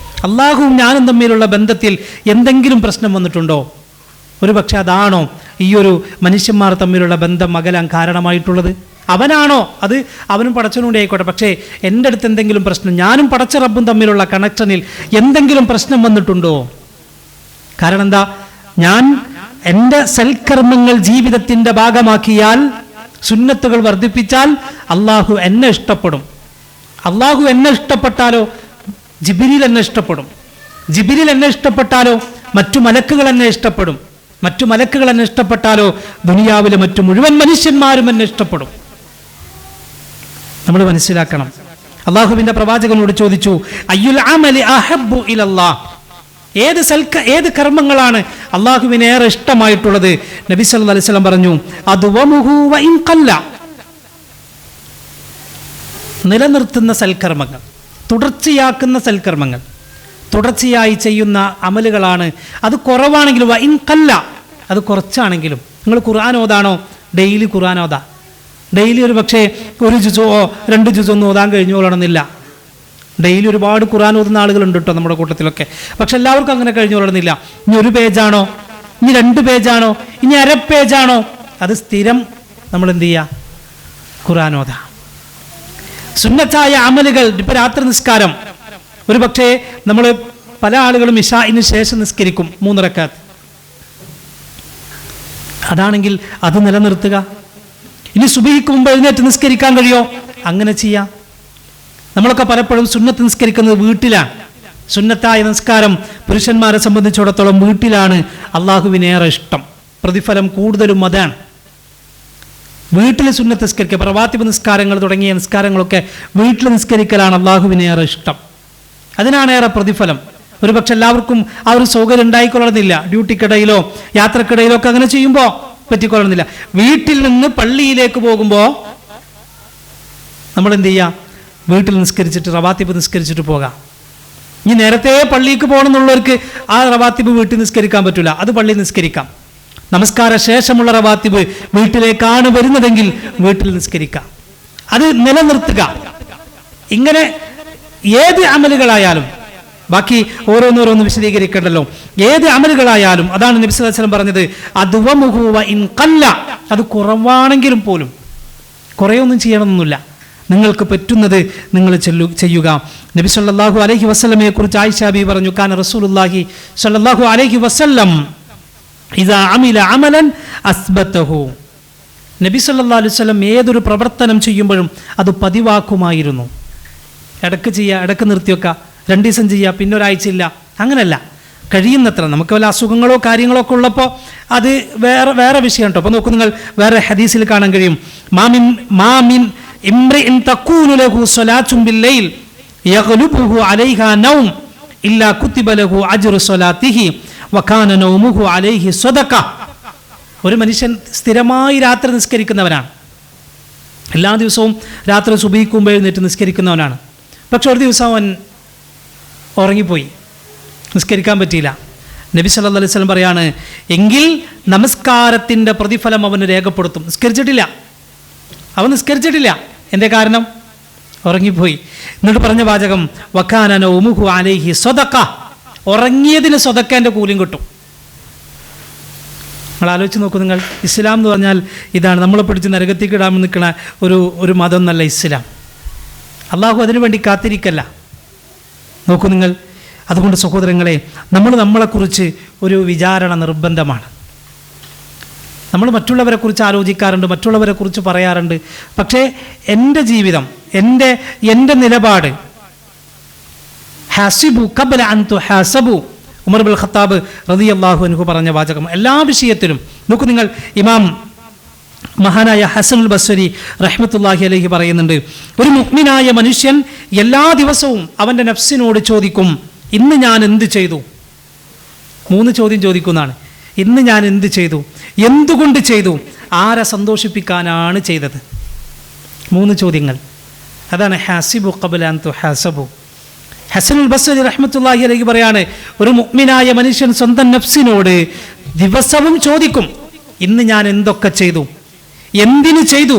അള്ളാഹുവും ഞാനും തമ്മിലുള്ള ബന്ധത്തിൽ എന്തെങ്കിലും പ്രശ്നം വന്നിട്ടുണ്ടോ? ഒരു പക്ഷെ അതാണോ ഈ ഒരു മനുഷ്യന്മാർ തമ്മിലുള്ള ബന്ധം അകലാൻ കാരണമായിട്ടുള്ളത്? അവനാണോ? അത് അവനും പടച്ചവനും കൂടി ആയിക്കോട്ടെ. പക്ഷേ എൻ്റെ അടുത്ത് എന്തെങ്കിലും പ്രശ്നം, ഞാനും പടച്ച റബ്ബും തമ്മിലുള്ള കണക്ഷനിൽ എന്തെങ്കിലും പ്രശ്നം വന്നിട്ടുണ്ടോ? കാരണം എന്താ? ഞാൻ എൻ്റെ സൽക്കർമ്മങ്ങൾ ജീവിതത്തിൻ്റെ ഭാഗമാക്കിയാൽ, സുന്നത്തുകൾ വർദ്ധിപ്പിച്ചാൽ അള്ളാഹു എന്നെ ഇഷ്ടപ്പെടും. അള്ളാഹു എന്നെ ഇഷ്ടപ്പെട്ടാലോ ജിബ്രീൽ എന്നെ ഇഷ്ടപ്പെടും. ജിബ്രീൽ എന്നെ ഇഷ്ടപ്പെട്ടാലോ മറ്റു മലക്കുകൾ എന്നെ ഇഷ്ടപ്പെടും. മറ്റു മലക്കുകൾ എന്നെ ഇഷ്ടപ്പെട്ടാലോ ദുനിയാവിലെ മറ്റു മുഴുവൻ മനുഷ്യന്മാരും എന്നെ ഇഷ്ടപ്പെടും. നമ്മൾ മനസ്സിലാക്കണം. അള്ളാഹുവിൻ്റെ പ്രവാചകനോട് ചോദിച്ചു, അയ്യുൽ അമലി അഹബ്ബു ഇലല്ലാഹ്, ഏത് കർമ്മങ്ങളാണ് അള്ളാഹുവിനേറെ ഇഷ്ടമായിട്ടുള്ളത്? നബി സല്ലല്ലാഹു അലൈഹി വസല്ലം പറഞ്ഞു, അദ്വമുഹു വഇൻ ഖല്ല, നിലനിർത്തുന്ന സൽക്കർമ്മങ്ങൾ, തുടർച്ചയാക്കുന്ന സൽക്കർമ്മങ്ങൾ, തുടർച്ചയായി ചെയ്യുന്ന അമലുകളാണ്. അത് കുറവാണെങ്കിലും, വഇൻ ഖല്ല, അത് കുറച്ചാണെങ്കിലും. നിങ്ങൾ ഖുർആൻ ഓതാണോ? ഡെയിലി ഖുർആൻ ഓതാ. ഡെയിലി ഒരു പക്ഷേ 1 ജുസോ 2 ജുസോ ഒന്നും ഓതാൻ കഴിഞ്ഞോളണമെന്നില്ല. ഡെയിലി ഒരുപാട് ഖുർആൻ ഓതുന്ന ആളുകളുണ്ട് കേട്ടോ നമ്മുടെ കൂട്ടത്തിലൊക്കെ. പക്ഷെ എല്ലാവർക്കും അങ്ങനെ കഴിഞ്ഞോളണമെന്നില്ല. ഇനി 1 പേജാണോ, ഇനി 2 പേജാണോ, ഇനി അര പേജാണോ, അത് സ്ഥിരം നമ്മൾ എന്ത് ചെയ്യുക? ഖുർആൻ ഓതാ. സുന്നത്തായ അമലുകൾ, ഇപ്പം രാത്രി നിസ്കാരം, ഒരു പക്ഷേ നമ്മൾ പല ആളുകളും ഇശാഇന് ശേഷം നിസ്കരിക്കും 3 റക്അത്ത്. അതാണെങ്കിൽ അത് നിലനിർത്തുക. ഇനി സുബഹിക്ക് മുമ്പ് എഴുന്നേറ്റ് നിസ്കരിക്കാൻ കഴിയോ? അങ്ങനെ ചെയ്യാം. നമ്മളൊക്കെ പലപ്പോഴും സുന്നത്ത് നിസ്കരിക്കുന്നത് വീട്ടിലാണ്. സുന്നത്തായ നിസ്കാരം പുരുഷന്മാരെ സംബന്ധിച്ചിടത്തോളം വീട്ടിലാണ് അള്ളാഹുവിനേറെ ഇഷ്ടം. പ്രതിഫലം കൂടുതലും അതാണ്. വീട്ടിൽ സുന്നത്ത് നിസ്കരിക്കുക, റവാത്തിബ് നിസ്കാരങ്ങൾ തുടങ്ങിയ നിസ്കാരങ്ങളൊക്കെ വീട്ടിൽ നിസ്കരിക്കലാണ് അള്ളാഹുവിനെ ഏറെ ഇഷ്ടം. അതിനാണ് ഏറെ പ്രതിഫലം. ഒരുപക്ഷെ എല്ലാവർക്കും ആ ഒരു സൗകര്യം ഉണ്ടായിക്കൊള്ളണമെന്നില്ല. ഡ്യൂട്ടിക്കിടയിലോ യാത്രക്കിടയിലോ ഒക്കെ അങ്ങനെ ചെയ്യുമ്പോൾ പറ്റിക്കൊള്ളണമെന്നില്ല. വീട്ടിൽ നിന്ന് പള്ളിയിലേക്ക് പോകുമ്പോൾ നമ്മൾ എന്ത് ചെയ്യുക? വീട്ടിൽ നിസ്കരിച്ചിട്ട് റവാത്തിബ് നിസ്കരിച്ചിട്ട് പോകാം. ഇനി നേരത്തെ പള്ളിക്ക് പോകണം എന്നുള്ളവർക്ക് ആ റവാത്തിബ് വീട്ടിൽ നിസ്കരിക്കാൻ പറ്റില്ല, അത് പള്ളിയിൽ നിസ്കരിക്കാം. നമസ്കാര ശേഷമുള്ള റവാത്തിബ് വീട്ടിലേക്കാണ് വരുന്നതെങ്കിൽ വീട്ടിൽ നിസ്കരിക്കാം. അത് നിലനിർത്തുക. ഇങ്ങനെ ഏത് അമലുകളായാലും, ബാക്കി ഓരോന്നോരോന്ന് വിശദീകരിക്കണ്ടല്ലോ, ഏത് അമലുകളായാലും അതാണ് നബി സല്ലല്ലാഹു അലൈഹി വസല്ലം പറഞ്ഞത്, അദ്വമുഹു വ ഇൻ ഖല്ല, അത് കുറവാണെങ്കിലും പോലും, കുറേയൊന്നും ചെയ്യണമെന്നൊന്നുമില്ല, നിങ്ങൾക്ക് പറ്റുന്നത് നിങ്ങൾ ചെയ്യുക. നബി സല്ലല്ലാഹു അലൈഹി വസല്ലമയെ കുറിച്ച് ആയിഷ ബീവി പറഞ്ഞു, കാന റസൂലുള്ളാഹി സല്ലല്ലാഹു അലൈഹി വസല്ലം ഇദാ അമില അമലൻ അസ്ബതഹു. നബി സല്ലല്ലാഹു അലൈഹി വസല്ലം ഏതൊരു പ്രവർത്തനം ചെയ്യുമ്പോഴും അത് പതിവാക്കുമായിരുന്നു. ഇടയ്ക്ക് ചെയ്യുക, ഇടയ്ക്ക് നിർത്തിവെക്കുക, 2 ദിവസം ചെയ്യുക, പിന്നെ ഒരാഴ്ച ഇല്ല, അങ്ങനെയല്ല. കഴിയുന്നത്ര നമുക്ക് വല്ല അസുഖങ്ങളോ കാര്യങ്ങളോ ഒക്കെ ഉള്ളപ്പോൾ അത് വേറെ വിഷയം കേട്ടോ. അപ്പോൾ നോക്കൂ, നിങ്ങൾ വേറെ ഹദീസിൽ കാണാൻ കഴിയും, മാമിൻ ഇംറിഇൻ തകൂനു ലഹു സ്വലാത്തുൻ ബില്ലൈൽ യഗ്ലുബുഹു അലൈഹാ നൗം ഇല്ലാ കുതിബ ലഹു അജ്റു സ്വലാത്തിഹി വകാന നൗമുഹു അലൈഹി സ്വദഖ. ഒരു മനുഷ്യൻ സ്ഥിരമായി രാത്രി നിസ്കരിക്കുന്നവനാണ്, എല്ലാ ദിവസവും രാത്രി സുബഹിക്ക് മുമ്പ് എഴുന്നേറ്റ് നിസ്കരിക്കുന്നവനാണ്. പക്ഷെ ഒരു ദിവസം അവൻ ഉറങ്ങിപ്പോയി, നിസ്കരിക്കാൻ പറ്റിയില്ല. നബി സല്ലല്ലാഹു അലൈഹി വസല്ലം പറയാണ്, എങ്കിൽ നമസ്കാരത്തിൻ്റെ പ്രതിഫലം അവന് രേഖപ്പെടുത്തും. അവൻ നിസ്കരിച്ചിട്ടില്ല. എൻ്റെ കാരണം ഉറങ്ങിപ്പോയി. എന്നിട്ട് പറഞ്ഞ വാചകം, വകാന നൗമുഹു അലൈഹി സ്വദഖ, ഉറങ്ങിയതിന് സ്വതക്കേൻ്റെ കൂലിയും കിട്ടും. നിങ്ങൾ ആലോചിച്ച് നോക്കൂ. നിങ്ങൾ ഇസ്ലാം എന്ന് പറഞ്ഞാൽ ഇതാണ്. നമ്മളെ പിടിച്ച് നരകത്തേക്ക് ഇടാൻ നിൽക്കുന്ന ഒരു മതം എന്നല്ല ഇസ്ലാം. അള്ളാഹു അതിനു വേണ്ടി കാത്തിരിക്കല്ല. നോക്കൂ നിങ്ങൾ. അതുകൊണ്ട് സഹോദരങ്ങളെ, നമ്മളെക്കുറിച്ച് ഒരു വിചാരണ നിർബന്ധമാണ്. നമ്മൾ മറ്റുള്ളവരെ കുറിച്ച് ആലോചിക്കാറുണ്ട്, മറ്റുള്ളവരെ കുറിച്ച് പറയാറുണ്ട്. പക്ഷേ എൻ്റെ ജീവിതം, എൻ്റെ നിലപാട്, ഹസിബു ഖബ്ല അൻ തുഹാസബു, ഉമർ ഇബ്നുൽ ഖത്താബ് റളിയല്ലാഹു അൻഹു പറഞ്ഞ വാചകം എല്ലാ വിഷയത്തിലും. നോക്കൂ നിങ്ങൾ, ഇമാം മഹാനായ ഹസനുൽ ബസ്രി റഹ്മത്തുള്ളാഹി അലൈഹി പറയുന്നുണ്ട്, ഒരു മുഅ്മിനായ മനുഷ്യൻ എല്ലാ ദിവസവും അവൻ്റെ നഫ്സിനോട് ചോദിക്കും, ഇന്ന് ഞാൻ എന്ത് ചെയ്തു? 3 ചോദ്യം ചോദിക്കുന്നതാണ്. ഇന്ന് ഞാൻ എന്ത് ചെയ്തു? എന്തുകൊണ്ട് ചെയ്തു? ആരെ സന്തോഷിപ്പിക്കാനാണ് ചെയ്തത്? 3 ചോദ്യങ്ങൾ. അതാണ് ഹസിബു ഖബ്ല അൻ തുഹാസബു. ഹസനുൽ ബസ്രി റഹ്മത്തുള്ളാഹി അലൈഹി പറയാണ്, ഒരു മുഅ്മിനായ മനുഷ്യൻ സ്വന്തം നഫ്സിനോട് ദിവസവും ചോദിക്കും, ഇന്ന് ഞാൻ എന്തൊക്കെ ചെയ്തു, എന്തിനു ചെയ്തു,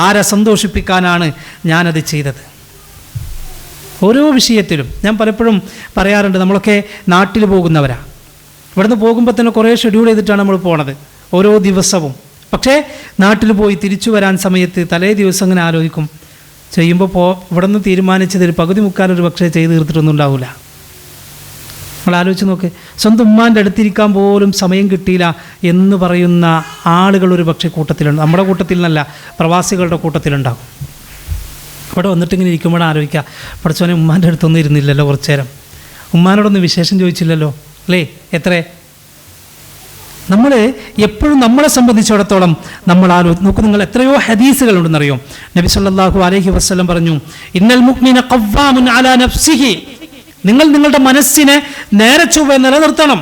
ആരെ സന്തോഷിപ്പിക്കാനാണ് ഞാനത് ചെയ്തത്? ഓരോ വിഷയത്തിലും ഞാൻ പലപ്പോഴും പറയാറുണ്ട്, നമ്മളൊക്കെ നാട്ടിൽ പോകുന്നവരാണ്. ഇവിടുന്ന് പോകുമ്പോൾ തന്നെ കുറേ ഷെഡ്യൂൾ ചെയ്തിട്ടാണ് നമ്മൾ പോണത് ഓരോ ദിവസവും. പക്ഷേ നാട്ടിൽ പോയി തിരിച്ചു വരാൻ സമയത്ത് തലേ ദിവസം അങ്ങനെ ആലോചിക്കും, ചെയ്യുമ്പോൾ ഇവിടെ നിന്ന് തീരുമാനിച്ചതിൽ പകുതി മുക്കാലൊരു പക്ഷേ ചെയ്ത് തീർത്തിട്ടൊന്നും ഉണ്ടാവില്ല. നമ്മൾ ആലോചിച്ച് നോക്ക്. സ്വന്തം ഉമ്മാൻ്റെ അടുത്തിരിക്കാൻ പോലും സമയം കിട്ടിയില്ല എന്ന് പറയുന്ന ആളുകൾ ഒരു പക്ഷേ കൂട്ടത്തിലുണ്ട്. നമ്മുടെ കൂട്ടത്തിൽ നിന്നല്ല, പ്രവാസികളുടെ കൂട്ടത്തിലുണ്ടാകും. ഇവിടെ വന്നിട്ട് ഇങ്ങനെ ഇരിക്കുമ്പോൾ ആലോചിക്കുക, പഠിച്ചവനെ ഉമ്മാൻ്റെ അടുത്തൊന്നും ഇരുന്നില്ലല്ലോ, കുറച്ചു നേരം ഉമ്മാനോടൊന്നും വിശേഷം ചോദിച്ചില്ലല്ലോ, അല്ലേ? നമ്മൾ എപ്പോഴും നമ്മളെ സംബന്ധിച്ചിടത്തോളം നമ്മൾ നോക്കൂ. നിങ്ങൾ എത്രയോ ഹദീസുകളുണ്ടെന്നറിയോ? നബി സല്ലല്ലാഹു അലൈഹി വസല്ലം പറഞ്ഞു, ഇന്നൽ മുഅ്മിന ഖവ്വാമുൻ അലാ നഫ്സിഹി, നിങ്ങൾ നിങ്ങളുടെ മനസ്സിനെ നേരെ ചൊവ്വെ നിലനിർത്തണം.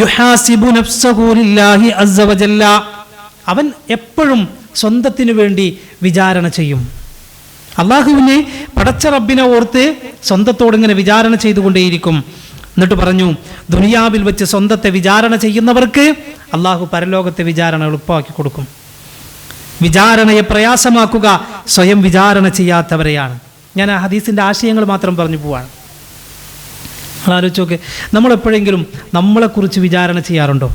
യുഹാസിബു നഫ്സഹു ലില്ലാഹി അസ്സ വജല്ല, അവൻ എപ്പോഴും സ്വന്തത്തിനു വേണ്ടി വിചാരണ ചെയ്യും. അള്ളാഹുവിനെ, പടച്ച റബ്ബിനെ ഓർത്ത് സ്വന്തത്തോടിങ്ങനെ വിചാരണ ചെയ്തുകൊണ്ടേയിരിക്കും. എന്നിട്ട് പറഞ്ഞു, ദുനിയാവിൽ വെച്ച് സ്വന്തത്തെ വിചാരണ ചെയ്യുന്നവർക്ക് അള്ളാഹു പരലോകത്തെ വിചാരണ എളുപ്പമാക്കി കൊടുക്കും. വിചാരണയെ പ്രയാസമാക്കുക സ്വയം വിചാരണ ചെയ്യാത്തവരെയാണ്. ഞാൻ ആ ഹദീസിൻ്റെ ആശയങ്ങൾ മാത്രം പറഞ്ഞു പോവാണ്. ആലോചിച്ച് നോക്ക്, നമ്മളെപ്പോഴെങ്കിലും നമ്മളെക്കുറിച്ച് വിചാരണ ചെയ്യാറുണ്ടോ?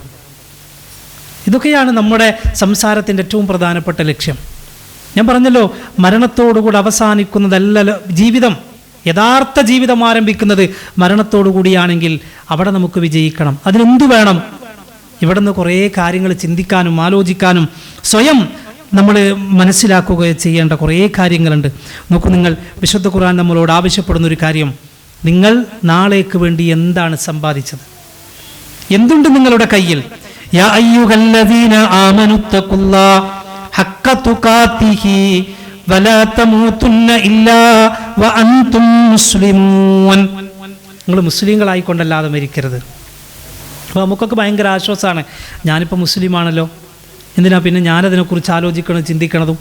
ഇതൊക്കെയാണ് നമ്മുടെ സംസാരത്തിൻ്റെ ഏറ്റവും പ്രധാനപ്പെട്ട ലക്ഷ്യം. ഞാൻ പറഞ്ഞല്ലോ, മരണത്തോടുകൂടി അവസാനിക്കുന്നതല്ല ജീവിതം. യഥാർത്ഥ ജീവിതം ആരംഭിക്കുന്നത് മരണത്തോടു കൂടിയാണെങ്കിൽ അവിടെ നമുക്ക് വിജയിക്കണം. അതിനെന്തു വേണം? ഇവിടെ നിന്ന് കുറേ കാര്യങ്ങൾ ചിന്തിക്കാനും ആലോചിക്കാനും സ്വയം നമ്മൾ മനസ്സിലാക്കുകയോ ചെയ്യേണ്ട കുറേ കാര്യങ്ങളുണ്ട്. നോക്കൂ നിങ്ങൾ, വിശുദ്ധ ഖുർആൻ നമ്മളോട് ആവശ്യപ്പെടുന്നൊരു കാര്യം, നിങ്ങൾ നാളേക്ക് വേണ്ടി എന്താണ് സമ്പാദിച്ചത്? എന്തുണ്ട് നിങ്ങളുടെ കയ്യിൽ? യാ അയ്യുഹല്ലദീന ആമനുത്തഖുല്ലാഹ ഹഖ്ക തുഖാതിഹി വലാ തമൂതുന്ന ഇല്ലാ വഅൻതും മുസ്ലിമൂൻ. നിങ്ങൾ മുസ്ലിങ്ങളായിക്കൊണ്ടല്ലാതെ മരിക്കരുത്. അപ്പോൾ നമുക്കൊക്കെ ഭയങ്കര ആശ്വാസമാണ്, ഞാനിപ്പോൾ മുസ്ലിമാണല്ലോ, എന്തിനാ പിന്നെ ഞാനതിനെക്കുറിച്ച് ആലോചിക്കണം ചിന്തിക്കണതും.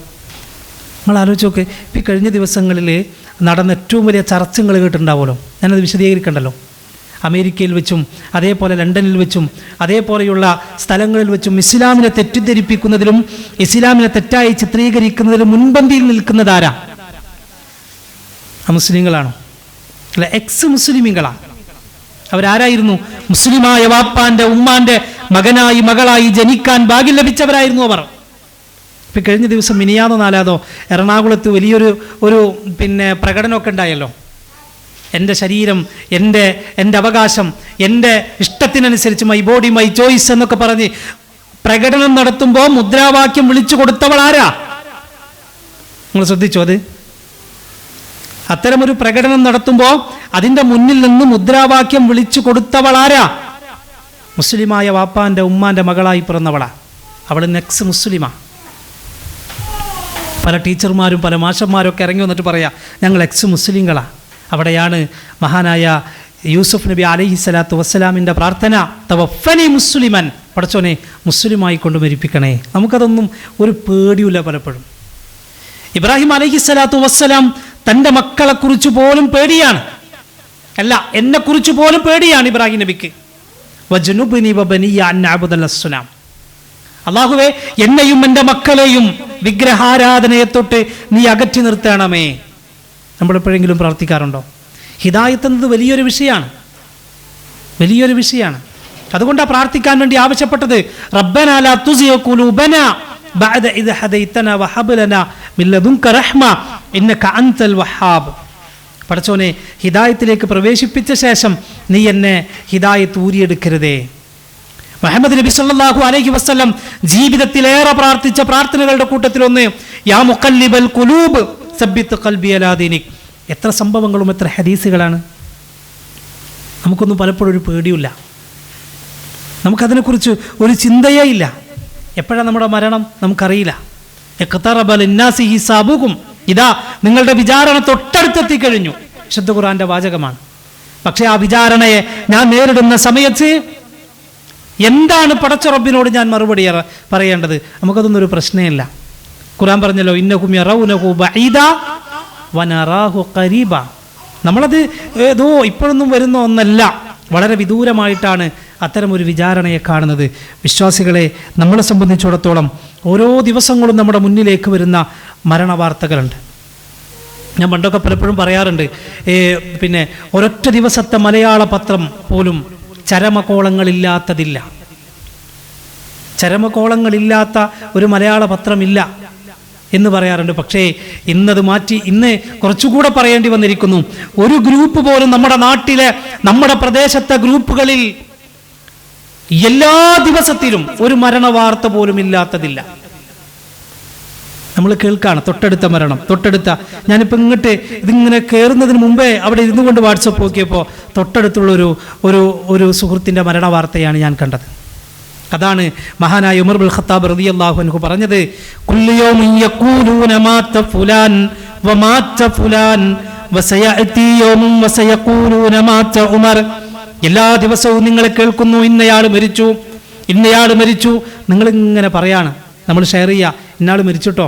നമ്മൾ ആലോചിച്ച് നോക്ക്, ഇപ്പോൾ ഈ കഴിഞ്ഞ ദിവസങ്ങളിൽ നടന്ന ഏറ്റവും വലിയ ചർച്ചകൾ കേട്ടിട്ടുണ്ടാവുമല്ലോ, ഞാനത് വിശദീകരിക്കണ്ടല്ലോ. അമേരിക്കയിൽ വെച്ചും അതേപോലെ ലണ്ടനിൽ വെച്ചും അതേപോലെയുള്ള സ്ഥലങ്ങളിൽ വെച്ചും ഇസ്ലാമിനെ തെറ്റിദ്ധരിപ്പിക്കുന്നതിലും ഇസ്ലാമിനെ തെറ്റായി ചിത്രീകരിക്കുന്നതിലും മുൻപന്തിയിൽ നിൽക്കുന്നതാരാ? മുസ്ലിങ്ങളാണോ? അല്ല, എക്സ് മുസ്ലിമീങ്ങളാണ്. അവരാരായിരുന്നു? മുസ്ലിമായ വാപ്പാന്റെ ഉമ്മാന്റെ മകനായി മകളായി ജനിക്കാൻ ഭാഗ്യം ലഭിച്ചവരായിരുന്നു അവർ. ഇപ്പം കഴിഞ്ഞ ദിവസം മിനിയാന്നോ നാലാതോ എറണാകുളത്ത് വലിയൊരു പ്രകടനമൊക്കെ ഉണ്ടായല്ലോ. എൻ്റെ ശരീരം, എൻ്റെ അവകാശം, എൻ്റെ ഇഷ്ടത്തിനനുസരിച്ച് മൈ ബോഡി മൈ ചോയ്സ് എന്നൊക്കെ പറഞ്ഞ് പ്രകടനം നടത്തുമ്പോൾ മുദ്രാവാക്യം വിളിച്ചു കൊടുത്തവൾ ആരാ? നിങ്ങൾ ശ്രദ്ധിച്ചോ? അത്തരമൊരു പ്രകടനം നടത്തുമ്പോൾ അതിൻ്റെ മുന്നിൽ നിന്ന് മുദ്രാവാക്യം വിളിച്ചു കൊടുത്തവൾ ആരാ? മുസ്ലിമായ വാപ്പാന്റെ ഉമ്മാന്റെ മകളായി പിറന്നവളാ. അവൾ നെക്സ് മുസ്ലിമാ. പല ടീച്ചർമാരും പല മാഷന്മാരും ഒക്കെ ഇറങ്ങി വന്നിട്ട് പറയാ ഞങ്ങൾ എക്സ് മുസ്ലിങ്ങളാ. അവിടെയാണ് മഹാനായ യൂസുഫ് നബി അലൈഹിസ്സലാത്തു വസ്സലാമിൻ്റെ പ്രാർത്ഥന, തവഫനി മുസ്ലിമൻ, പടച്ചോനെ മുസ്ലിമായി കൊണ്ട് മരിപ്പിക്കണേ. നമുക്കതൊന്നും ഒരു പേടിയില്ല പലപ്പോഴും. ഇബ്രാഹിം അലൈഹിസ്സലാത്തു വസ്സലാം തൻ്റെ മക്കളെക്കുറിച്ച് പോലും പേടിയാണ്. അല്ല, എന്നെക്കുറിച്ച് പോലും പേടിയാണ് ഇബ്രാഹിം നബിക്ക്. വജ്നുബ്നി വബനിയ അൻ നഅ്ബുദൽ അസ്നാം. അല്ലാഹുവേ, എന്നെയും എൻ്റെ മക്കളെയും വിഗ്രഹാരാധനയെ തൊട്ട് നീ അകറ്റി നിർത്തണമേ. നമ്മളെപ്പോഴെങ്കിലും പ്രാർത്ഥിക്കാറുണ്ടോ? ഹിദായത്ത് എന്നത് വലിയൊരു വിഷയമാണ്, വലിയൊരു വിഷയമാണ്. അതുകൊണ്ടാണ് പ്രാർത്ഥിക്കാൻ വേണ്ടി ആവശ്യപ്പെട്ടത്. റബ്ബനാ ലാ തുസിഗ ഖുലൂബനാ ബഅദ ഇദ് ഹദൈതനാ വഹബ് ലനാ മിൻ ലദുൻക റഹ്മ ഇന്നക അൻതൽ വഹാബ്. പടച്ചോനെ, ഹിദായത്തിലേക്ക് പ്രവേശിപ്പിച്ച ശേഷം നീ എന്നെ ഹിദായത്ത് ഊരിയെടുക്കരുതേ. മുഹമ്മദ് നബി സല്ലല്ലാഹു അലൈഹി വസല്ലം ജീവിതത്തിലേറെ പ്രാർത്ഥിച്ച പ്രാർത്ഥനകളുടെ കൂട്ടത്തിലൊന്ന് യാ മുഖല്ലിബൽ ഖുലൂബ് സബ്ബിത് ഖൽബി അലാ ദീനിക്. എത്ര സംഭവങ്ങളും എത്ര ഹദീസുകളാണ്. നമുക്കൊന്നും പലപ്പോഴും ഒരു പേടിയില്ല, നമുക്കതിനെക്കുറിച്ച് ഒരു ചിന്തയേ ഇല്ല. എപ്പോഴാണ് നമ്മുടെ മരണം നമുക്കറിയില്ല. ഇഖ്തറബ ലിന്നാസി ഹിസാബുഹും, ഇതാ നിങ്ങളുടെ വിചാരണ തൊട്ടടുത്തെത്തിക്കഴിഞ്ഞു. വിശുദ്ധ ഖുർആന്റെ വാചകമാണ്. പക്ഷേ ആ വിചാരണയെ ഞാൻ നേരിടുന്ന സമയത്ത് എന്താണ് പടച്ച റബ്ബിനോട് ഞാൻ മറുപടി പറയേണ്ടത്? നമുക്കതൊന്നും ഒരു പ്രശ്നമില്ല. ഖുർആൻ പറഞ്ഞല്ലോ, ഇന്നഹും യറൗനഹു ബഈദ വനറാഹു ഖരീബ. നമ്മളത് ഏതോ ഇപ്പോഴൊന്നും വരുന്ന ഒന്നല്ല, വളരെ വിദൂരമായിട്ടാണ് അത്തരമൊരു വിചാരണയെ കാണുന്നത്. വിശ്വാസികളെ, നമ്മളെ സംബന്ധിച്ചിടത്തോളം ഓരോ ദിവസങ്ങളും നമ്മുടെ മുന്നിലേക്ക് വരുന്ന മരണവാർത്തകളുണ്ട്. ഞാൻ പണ്ടൊക്കെ പലപ്പോഴും പറയാറുണ്ട്, ഒരൊറ്റ ദിവസത്തെ മലയാള പത്രം പോലും ചരമകോളങ്ങളില്ലാത്തതില്ല. ചരമകോളങ്ങളില്ലാത്ത ഒരു മലയാള പത്രമില്ല എന്ന് പറയാറുണ്ട്. പക്ഷേ ഇന്നത് മാറ്റി ഇന്ന് കുറച്ചുകൂടെ പറയേണ്ടി വന്നിരിക്കുന്നു. ഒരു ഗ്രൂപ്പ് പോലും നമ്മുടെ നാട്ടിലെ, നമ്മുടെ പ്രദേശത്തെ ഗ്രൂപ്പുകളിൽ എല്ലാ ദിവസത്തിലും ഒരു മരണവാർത്ത പോലും ഇല്ലാത്തതില്ല. നമ്മൾ കേൾക്കാണ് തൊട്ടടുത്ത മരണം, തൊട്ടടുത്ത. ഞാനിപ്പോൾ ഇതിങ്ങനെ കയറുന്നതിന് മുമ്പേ അവിടെ ഇരുന്നു കൊണ്ട് വാട്സപ്പ് നോക്കിയപ്പോൾ തൊട്ടടുത്തുള്ള ഒരു സുഹൃത്തിൻ്റെ മരണവാർത്തയാണ് ഞാൻ കണ്ടത്. അതാണ് മഹാനായ ഉമർ ബിൻ ഖത്താബ് റളിയല്ലാഹു അൻഹു പറഞ്ഞത്, കുല്ലു യൗമിൻ യഖൂലൂന മാത ഫുലാൻ വമാത ഫുലാൻ വസയഅതി യൗമുൻ വസയഖൂലൂന മാത ഉമർ. എല്ലാ ദിവസവും നിങ്ങൾ കേൾക്കുന്നു ഇന്നയാൾ മരിച്ചു, ഇന്നയാൾ മരിച്ചു. നിങ്ങളിങ്ങനെ പറയാണ്, നമ്മൾ ഷെയർ ചെയ്യുക, ഇന്നാൾ മരിച്ചിട്ടോ,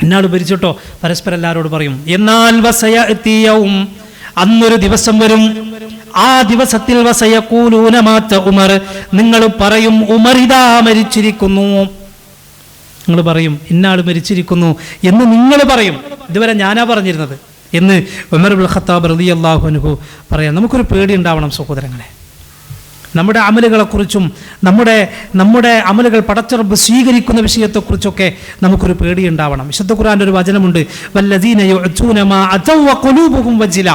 ഇന്നാൾ മരിച്ചിട്ടോ, പരസ്പരം എല്ലാവരോട് പറയും. എന്നാൽ വസയഅതി യൗം, അന്നൊരു ദിവസം വരും, ആ ദിവസത്തിൽ വസയഖൂലൂന മാത ഉമർ, നിങ്ങൾ പറയും ഉമർ ഇതാ മരിച്ചിരിക്കുന്നു. നിങ്ങൾ പറയും ഇന്നാൾ മരിച്ചിരിക്കുന്നു എന്ന് നിങ്ങൾ പറയും. ഇതുവരെ ഞാനാ പറഞ്ഞിരുന്നത് എന്ന് ഉമർ ഇബ്നുൽ ഖത്താബ് റളിയല്ലാഹു അൻഹു പറയാം. നമുക്കൊരു പേടി ഉണ്ടാവണം സഹോദരങ്ങളെ. നമ്മുടെ അമലുകളെക്കുറിച്ചും നമ്മുടെ അമലുകൾ പടച്ച റബ്ബ് സ്വീകരിക്കുന്ന വിഷയത്തെക്കുറിച്ചൊക്കെ നമുക്കൊരു പേടി ഉണ്ടാവണം. വിശുദ്ധ ഖുർആന്റെ ഒരു വചനമുണ്ട്, വല്ലദീന യുഅ്തൂന മാ അതൗ വഖുലൂബുഹും വജില.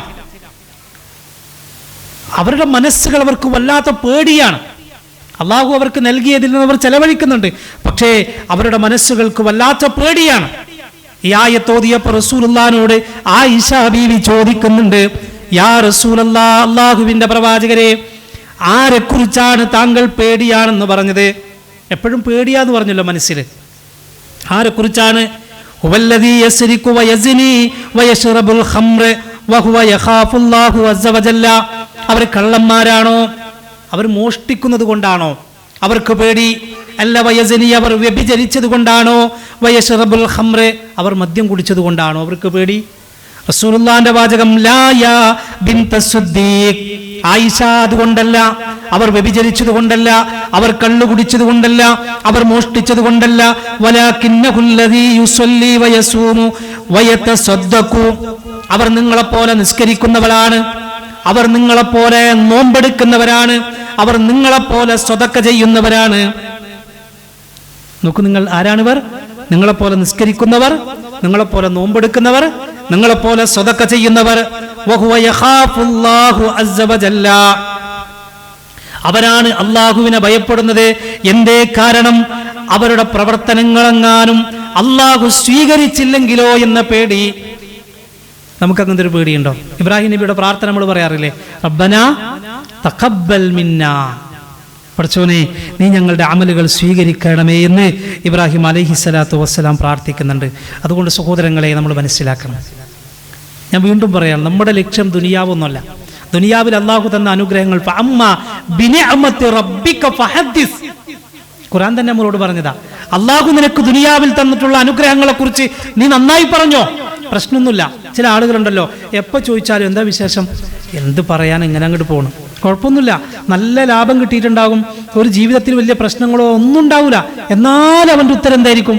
അവരുടെ മനസ്സുകൾ അവർക്ക് വല്ലാത്ത പേടിയാണ്. അള്ളാഹു അവർക്ക് നൽകിയതിൽ നിന്ന് അവർ ചെലവഴിക്കുന്നുണ്ട്, പക്ഷേ അവരുടെ മനസ്സുകൾക്ക് വല്ലാത്ത പേടിയാണ്. ഈ ആയത്തോതിയപ്പോൾ റസൂലുള്ളാഹിനോട് ആയിഷ ബീവി ചോദിക്കുന്നുണ്ട്, യാ റസൂലല്ലാഹ്, അള്ളാഹുവിന്റെ പ്രവാചകരെ, ആരെക്കുറിച്ചാണ് താങ്കൾ പേടിയാണെന്ന് പറഞ്ഞത്? എപ്പോഴും പേടിയാന്ന് പറഞ്ഞല്ലോ മനസ്സിൽ. ആരെക്കുറിച്ചാണ്? ഹുവല്ലദീ യസ്രിഖു വയസ്നി വയശ്റബുൽ ഖംറ വഹുവ യഖാഫുല്ലാഹു അസ്സ വജല്ല. അവർ കള്ളന്മാരാണോ? അവർ മോഷ്ടിക്കുന്നത് കൊണ്ടാണോ അവർക്ക് പേടി? അല്ല, വയസ്നി അവർ വ്യഭിചരിച്ചത് കൊണ്ടാണോ? വയശ്റബുൽ ഖംറ അവർ മദ്യം കുടിച്ചത് കൊണ്ടാണോ അവർക്ക് പേടി? റസൂലുള്ളാഹിന്റെ വാചകം ലാ യാ ബിൻത സിദ്ദീഖ്. ആയിഷ അതുകൊണ്ടല്ല, അവർ വ്യഭിചരിച്ചത് കൊണ്ടല്ല, അവർ കള്ളു കുടിച്ചത് കൊണ്ടല്ല, അവർ മോഷ്ടിച്ചത് കൊണ്ടല്ല. വലാകിന്നഹുല്ലദീ യുസല്ലി വയസൂമു വയതസദ്ദഖു. അവർ നിങ്ങളെപ്പോലെ നിസ്കരിക്കുന്നവരാണ്, അവർ നിങ്ങളെപ്പോലെ നോമ്പെടുക്കുന്നവരാണ്, അവർ നിങ്ങളെപ്പോലെ സ്വതക്ക ചെയ്യുന്നവരാണ്. നോക്കൂ, നിങ്ങൾ ആരാണിവർ? നിങ്ങളെപ്പോലെ നിസ്കരിക്കുന്നവർ, നിങ്ങളെപ്പോലെ നോമ്പെടുക്കുന്നവർ, നിങ്ങളെപ്പോലെ സ്വതക്ക ചെയ്യുന്നവർ. വഹുവ യഖാഫുല്ലാഹു അസ്സ വജല്ല. അവരാണ് അള്ളാഹുവിനെ ഭയപ്പെടുന്നത്. എന്തേ കാരണം? അവരുടെ പ്രവർത്തനങ്ങളെങ്ങാനും അള്ളാഹു സ്വീകരിച്ചില്ലെങ്കിലോ എന്ന പേടി. നമുക്കങ്ങനത്തെ ഒരു പേടിയുണ്ടോ? ഇബ്രാഹിം നബിയുടെ പ്രാർത്ഥന നമ്മൾ പറയാറില്ലേ, റബ്ബനാ തഖബ്ബൽ മിന്നാ. പടച്ചോനെ, നീ ഞങ്ങളുടെ അമലുകൾ സ്വീകരിക്കണമേ എന്ന് ഇബ്രാഹിം അലൈഹിസ്സലാത്തു വസ്സലാം പ്രാർത്ഥിക്കുന്നുണ്ട്. അതുകൊണ്ട് സഹോദരങ്ങളെ, നമ്മൾ മനസ്സിലാക്കണം. ഞാൻ വീണ്ടും പറയാം, നമ്മുടെ ലക്ഷ്യം ദുനിയാവൊന്നുമല്ല. ദുനിയാവിൽ അള്ളാഹു തന്ന അനുഗ്രഹങ്ങൾ ഖുർആൻ തന്നെ നമ്മളോട് പറഞ്ഞതാ. അള്ളാഹു നിനക്ക് ദുനിയാവിൽ തന്നിട്ടുള്ള അനുഗ്രഹങ്ങളെ കുറിച്ച് നീ നന്നായി പറഞ്ഞോ, പ്രശ്നമൊന്നുമില്ല. ചില ആളുകളുണ്ടല്ലോ, എപ്പോൾ ചോദിച്ചാലും എന്താ വിശേഷം, എന്ത് പറയാൻ, ഇങ്ങനെ അങ്ങോട്ട് പോകണം, കുഴപ്പമൊന്നുമില്ല, നല്ല ലാഭം കിട്ടിയിട്ടുണ്ടാകും, ഒരു ജീവിതത്തിൽ വലിയ പ്രശ്നങ്ങളോ ഒന്നും ഉണ്ടാവില്ല. എന്നാൽ അവൻ്റെ ഉത്തരം എന്തായിരിക്കും?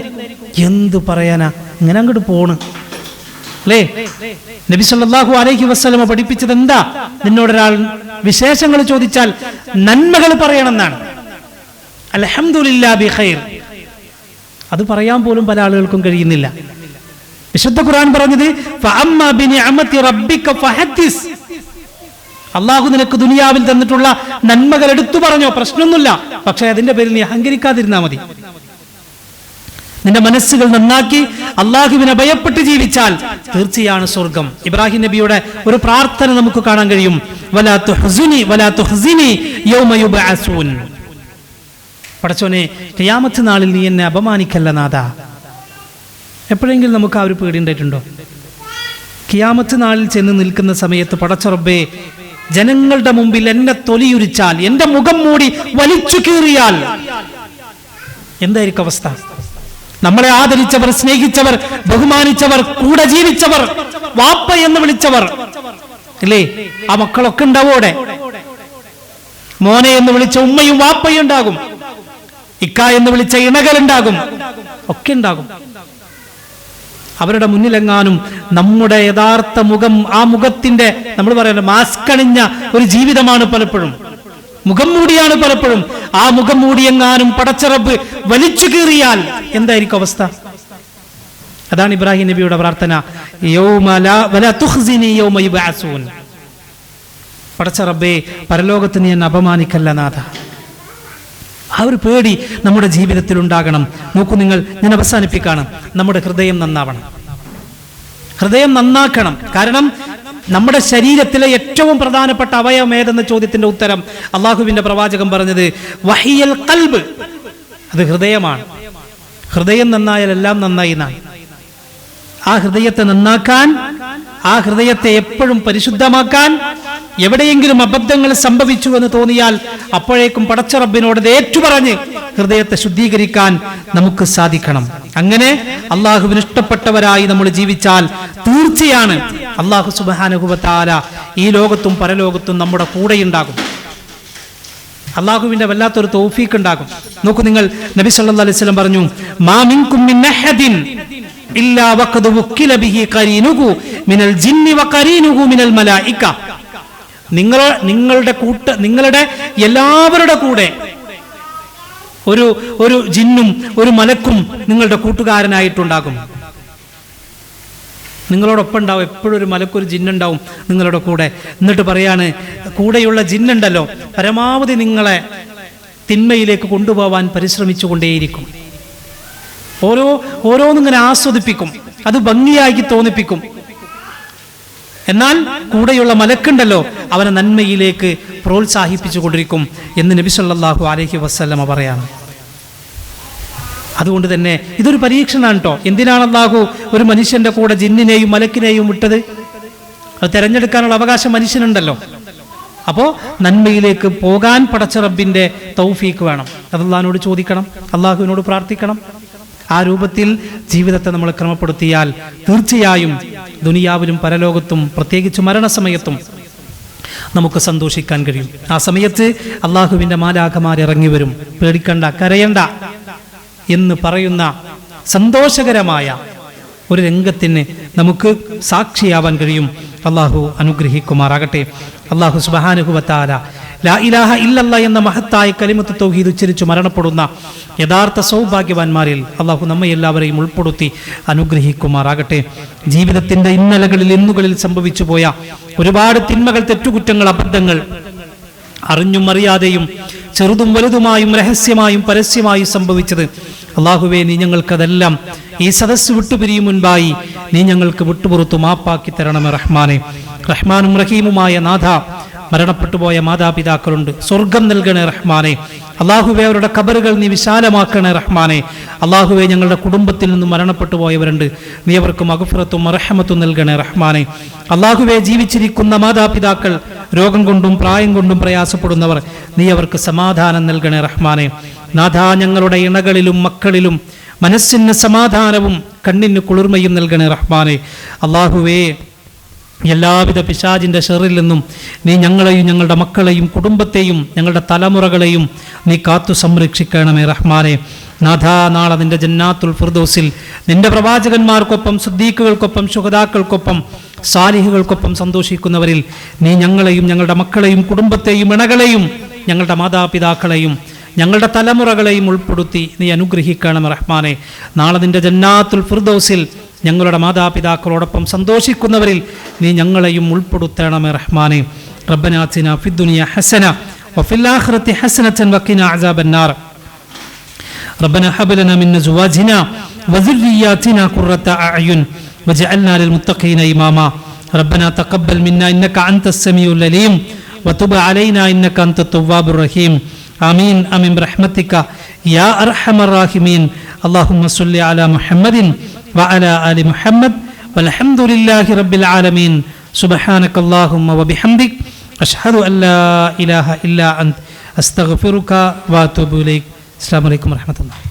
എന്ത് പറയാനാ, ഇങ്ങനെ അങ്ങോട്ട് പോണ് അല്ലേ? നബി സല്ലല്ലാഹു അലൈഹി വസല്ലമ പഠിപ്പിച്ചത് എന്താ? നിന്നോടൊരാൾ വിശേഷങ്ങൾ ചോദിച്ചാൽ നന്മകൾ പറയണമെന്നാണ്. അൽഹംദുലില്ലാ ബിഖൈർ. അത് പറയാൻ പോലും പല ആളുകൾക്കും കഴിയുന്നില്ല. വിശുദ്ധ ഖുർആൻ പറഞ്ഞത് ഫഅമ്മാ ബിനിഅമതി റബ്ബിക ഫഹദ്ദിസ്. അള്ളാഹു നിനക്ക് ദുനിയാവിൽ തന്നിട്ടുള്ള നന്മകൾ എടുത്തു പറഞ്ഞോ, പ്രശ്നമൊന്നുമില്ല. പക്ഷെ അതിന്റെ പേരിൽ നീ അഹങ്കരിക്കാതിരുന്നാ മതി. നിന്റെ മനസ്സുകൾ നന്നാക്കി അള്ളാഹുവിനെ ഭയപ്പെട്ട് ജീവിച്ചാൽ തീർച്ചയാണ് സ്വർഗം. ഇബ്രാഹിം നബിയുടെ ഒരു പ്രാർത്ഥന നമുക്ക് കാണാൻ കഴിയും, വലാ തുഹ്സിനി യൗമ യുബ്അസൂൻ. പടച്ചോനെ, ഖിയാമത്ത് നാളിൽ നീ എന്നെ അപമാനിക്കല്ല നാഥാ. എപ്പോഴെങ്കിലും നമുക്ക് ആ ഒരു പേടി ഉണ്ടായിട്ടുണ്ടോ? ഖിയാമത്ത് നാളിൽ ചെന്ന് നിൽക്കുന്ന സമയത്ത്, പടച്ച റബ്ബേ, ജനങ്ങളുടെ മുമ്പിൽ എന്നെ തൊലിയുരിച്ചാൽ, എന്റെ മുഖം മൂടി വലിച്ചു കീറിയാൽ എന്തായിരിക്കും അവസ്ഥ? നമ്മളെ ആദരിച്ചവർ, സ്നേഹിച്ചവർ, ബഹുമാനിച്ചവർ, കൂടെ ജീവിച്ചവർ, വാപ്പ എന്ന് വിളിച്ചവർ അല്ലേ, ആ മക്കളൊക്കെ ഉണ്ടാവോടെ. മോനെ എന്ന് വിളിച്ച ഉമ്മയും വാപ്പയും ഉണ്ടാകും, ഇക്ക എന്ന് വിളിച്ച ഇണകളുണ്ടാകും, ഒക്കെ ഉണ്ടാകും. അവരുടെ മുന്നിലെങ്ങാനും നമ്മുടെ യഥാർത്ഥ മുഖം, ആ മുഖത്തിന്റെ, നമ്മൾ പറയുന്നത് മാസ്ക് അണിഞ്ഞ ഒരു ജീവിതമാണ് പലപ്പോഴും, മുഖം മൂടിയാണ് പലപ്പോഴും. ആ മുഖം മൂടിയെങ്ങാനും പടച്ചറബ് വലിച്ചു കീറിയാൽ എന്തായിരിക്കും അവസ്ഥ? അതാണ് ഇബ്രാഹിം നബിയുടെ പ്രാർത്ഥന, പടച്ചറബേ, പരലോകത്ത് നീ എന്നെ അപമാനിക്കല്ല നാഥ. ആ ഒരു പേടി നമ്മുടെ ജീവിതത്തിൽ ഉണ്ടാകണം. നോക്കൂ നിങ്ങൾ, ഞാൻ അവസാനിപ്പിക്കാണ്. നമ്മുടെ ഹൃദയം നന്നാവണം, ഹൃദയം നന്നാക്കണം. കാരണം നമ്മുടെ ശരീരത്തിലെ ഏറ്റവും പ്രധാനപ്പെട്ട അവയവം ഏതെന്ന ചോദ്യത്തിന്റെ ഉത്തരം അള്ളാഹുവിന്റെ പ്രവാചകൻ പറഞ്ഞത് വഹിയൽ ഖൽബ്, അത് ഹൃദയമാണ്. ഹൃദയം നന്നായാൽ എല്ലാം നന്നായി എന്നാണ്. ആ ഹൃദയത്തെ നന്നാക്കാൻ, ആ ഹൃദയത്തെ എപ്പോഴും പരിശുദ്ധമാക്കാൻ, എവിടെയെങ്കിലും അബദ്ധങ്ങൾ സംഭവിച്ചു എന്ന് തോന്നിയാൽ അപ്പോഴേക്കും പടച്ച റബ്ബിനോട് ഏറ്റുപറഞ്ഞ് ഹൃദയത്തെ ശുദ്ധീകരിക്കാൻ നമുക്ക് സാധിക്കണം. അങ്ങനെ അള്ളാഹുവിന് ഇഷ്ടപ്പെട്ടവരായി നമ്മൾ ജീവിച്ചാൽ തീർച്ചയാണ് അള്ളാഹു സുബ്ഹാനഹു വ തആല ഈ ലോകത്തും പരലോകത്തും നമ്മുടെ കൂടെയുണ്ടാകും. അള്ളാഹുവിന്റെ വല്ലാത്തൊരു തൗഫീഖ് ഉണ്ടാകും. നോക്കൂ നിങ്ങൾ, നബി സല്ലല്ലാഹു അലൈഹി വസല്ലം പറഞ്ഞു, മാ മിൻകും മിൻ അഹദിൻ ഇല്ലാ വഖദ് വക്കില ബിഹി ഖരീനുഹു മിനൽ ജിന്നി വ ഖരീനുഹു മിനൽ മലായിക. നിങ്ങളുടെ എല്ലാവരുടെ കൂടെ ഒരു ജിന്നും ഒരു മലക്കും നിങ്ങളുടെ കൂട്ടുകാരനായിട്ടുണ്ടാകും. നിങ്ങളോടൊപ്പം ഉണ്ടാവും, എപ്പോഴും ഒരു മലക്കൊരു ജിന്നുണ്ടാവും നിങ്ങളുടെ കൂടെ. എന്നിട്ട് പറയാണ്, കൂടെയുള്ള ജിന്നുണ്ടല്ലോ പരമാവധി നിങ്ങളെ തിന്മയിലേക്ക് കൊണ്ടുപോകാൻ പരിശ്രമിച്ചു കൊണ്ടേയിരിക്കും. ഓരോന്നിങ്ങനെ ആസ്വദിപ്പിക്കും, അത് ഭംഗിയാക്കി തോന്നിപ്പിക്കും. എന്നാൽ കൂടെയുള്ള മലക്കുണ്ടല്ലോ അവനെ നന്മയിലേക്ക് പ്രോത്സാഹിപ്പിച്ചു കൊണ്ടിരിക്കും എന്ന് നബി സല്ലല്ലാഹു അലൈഹി വസല്ലമ പറയാണ്. അതുകൊണ്ട് തന്നെ ഇതൊരു പരീക്ഷണമാണ് കേട്ടോ. എന്തിനാണ് അല്ലാഹു ഒരു മനുഷ്യന്റെ കൂടെ ജിന്നിനെയും മലക്കിനെയും വിട്ടത്? അത് തിരഞ്ഞെടുക്കാനുള്ള അവകാശം മനുഷ്യനുണ്ടല്ലോ. അപ്പോൾ നന്മയിലേക്ക് പോകാൻ പടച്ച റബ്ബിന്റെ തൗഫീക്ക് വേണം. അത് അല്ലാഹുവിനോട് ചോദിക്കണം, അല്ലാഹുവിനോട് പ്രാർത്ഥിക്കണം. ആ രൂപത്തിൽ ജീവിതത്തെ നമ്മൾ ക്രമപ്പെടുത്തിയാൽ തീർച്ചയായും ദുനിയാവിലും പരലോകത്തും പ്രത്യേകിച്ച് മരണസമയത്തും നമുക്ക് സന്തോഷിക്കാൻ കഴിയും. ആ സമയത്ത് അള്ളാഹുവിൻ്റെ മാലാഖമാർ ഇറങ്ങി വരും. പേടിക്കണ്ട, കരയണ്ട എന്ന് പറയുന്ന സന്തോഷകരമായ ഒരു രംഗത്തിന് നമുക്ക് സാക്ഷിയാവാൻ കഴിയും. അള്ളാഹു അനുഗ്രഹിക്കുമാറാകട്ടെ. അള്ളാഹു സുബ്ഹാനഹു വ തആല ലാ ഇലാഹ ഇല്ലല്ലാഹ് എന്ന മഹത്തായ കലിമത്ത് തൗഹീദ് ഉച്ചരിച്ചു മരണപ്പെടുന്ന യഥാർത്ഥ സൗഭാഗ്യവാന്മാരിൽ അള്ളാഹു നമ്മെ എല്ലാവരെയും ഉൾപ്പെടുത്തി അനുഗ്രഹിക്കുമാറാകട്ടെ. ജീവിതത്തിൻ്റെ ഇന്നലകളിൽ ഇന്നുകളിൽ സംഭവിച്ചു പോയ ഒരുപാട് തിന്മകൾ, തെറ്റുകുറ്റങ്ങൾ, അബദ്ധങ്ങൾ അറിഞ്ഞും അറിയാതെയും ചെറുതും വലുതുമായും രഹസ്യമായും പരസ്യമായും സംഭവിച്ചത് അള്ളാഹുവേ, നീ ഞങ്ങൾക്കതെല്ലാം ഈ സദസ്സ് വിട്ടുപിരിയും മുൻപായി നീ ഞങ്ങൾക്ക് വിട്ടുപുറത്തു മാപ്പാക്കി തരണമേ റഹ്മാനെ. റഹ്മാനും റഹീമുമായ നാഥ, മരണപ്പെട്ടു പോയ മാതാപിതാക്കളുണ്ട്, സ്വർഗം നൽകണേ റഹ്മാനെ. അള്ളാഹുവേ, അവരുടെ ഖബറുകൾ നീ വിശാലമാക്കണേ റഹ്മാനെ. അള്ളാഹുവേ, ഞങ്ങളുടെ കുടുംബത്തിൽ നിന്നും മരണപ്പെട്ടു പോയവരുണ്ട്, നീ അവർക്ക് മഗ്ഫിറത്തും മർഹമത്തും നൽകണേ റഹ്മാനെ. അള്ളാഹുവേ, ജീവിച്ചിരിക്കുന്ന മാതാപിതാക്കൾ രോഗം കൊണ്ടും പ്രായം കൊണ്ടും പ്രയാസപ്പെടുന്നവർ, നീ അവർക്ക് സമാധാനം നൽകണേ റഹ്മാനെ. നാഥ, ഞങ്ങളുടെ ഇണകളിലും മക്കളിലും മനസ്സിന് സമാധാനവും കണ്ണിന് കുളിർമയും നൽകണേ റഹ്മാനെ. അള്ളാഹുവേ, എല്ലാവിധ പിശാചിൻ്റെ ഷെറിൽ നിന്നും നീ ഞങ്ങളെയും ഞങ്ങളുടെ മക്കളെയും കുടുംബത്തെയും ഞങ്ങളുടെ തലമുറകളെയും നീ കാത്തു സംരക്ഷിക്കണമേ റഹ്മാനെ. നാഥ, നാളെ നിന്റെ ജന്നാത്തുൽ ഫിർദൗസിൽ നിന്റെ പ്രവാചകന്മാർക്കൊപ്പം, സിദ്ദീഖുകൾക്കൊപ്പം, ശുഹദാക്കൾക്കൊപ്പം, സാലിഹുകൾക്കൊപ്പം സന്തോഷിക്കുന്നവരിൽ നീ ഞങ്ങളെയും ഞങ്ങളുടെ മക്കളെയും കുടുംബത്തെയും ഇണകളെയും ഞങ്ങളുടെ മാതാപിതാക്കളെയും ഞങ്ങളുടെ തലമുറകളെയും ഉൾപ്പെടുത്തി നീ അനുഗ്രഹിക്കണം റഹ്മാനെ. നാളെ നിന്റെ ജന്നാത്തുൽ ഫിർദൗസിൽ ഞങ്ങളുടെ മാതാപിതാക്കളോടൊപ്പം സന്തോഷിക്കുന്നവരിൽ നീ ഞങ്ങളെയും ഉൾപ്പെടുത്തണമേ റഹ്മാനെ. റബ്ബനാ ആതിനാ ഫിദ്ദുനിയ ഹസന വഫിൽ ആഖിറതി ഹസനതൻ വഖിനാ അസാബന്നാർ. റബ്ബനാ ഹബ് ലനാ മിൻ അസ്വാജിനാ വദുർരിയ്യാതിനാ ഖുർറത അഅ്യുൻ വജഅൽനാ ലിൽമുത്തഖീന ഇമാമാ. റബ്ബനാ തഖബ്ബൽ മിന്നാ ഇന്നക അൻതസ് സമീഉൽ അലീം വതുബ് അലൈനാ ഇന്നക അൻതത് തവ്വാബുർ റഹീം. ആമീൻ ആമീൻ ബിറഹ്മതിക യാ അർഹമർ റഹീമീൻ. അല്ലാഹുമ്മ സ്വല്ലി അലാ മുഹമ്മദിൻ വഅലാ ആലി മുഹമ്മദ് വൽഹംദുലില്ലാഹി റബ്ബിൽ ആലമീൻ. സുബ്ഹാനക അല്ലാഹുമ്മ വബിഹംദിക് അഷ്ഹദു അൻ ലാ ഇലാഹ ഇല്ലാ അൻത അസ്തഗ്ഫിറുക വഅതൂബു ഇലൈക്. അസ്സലാമു അലൈക്കും വറഹ്മത്തുള്ളാഹി.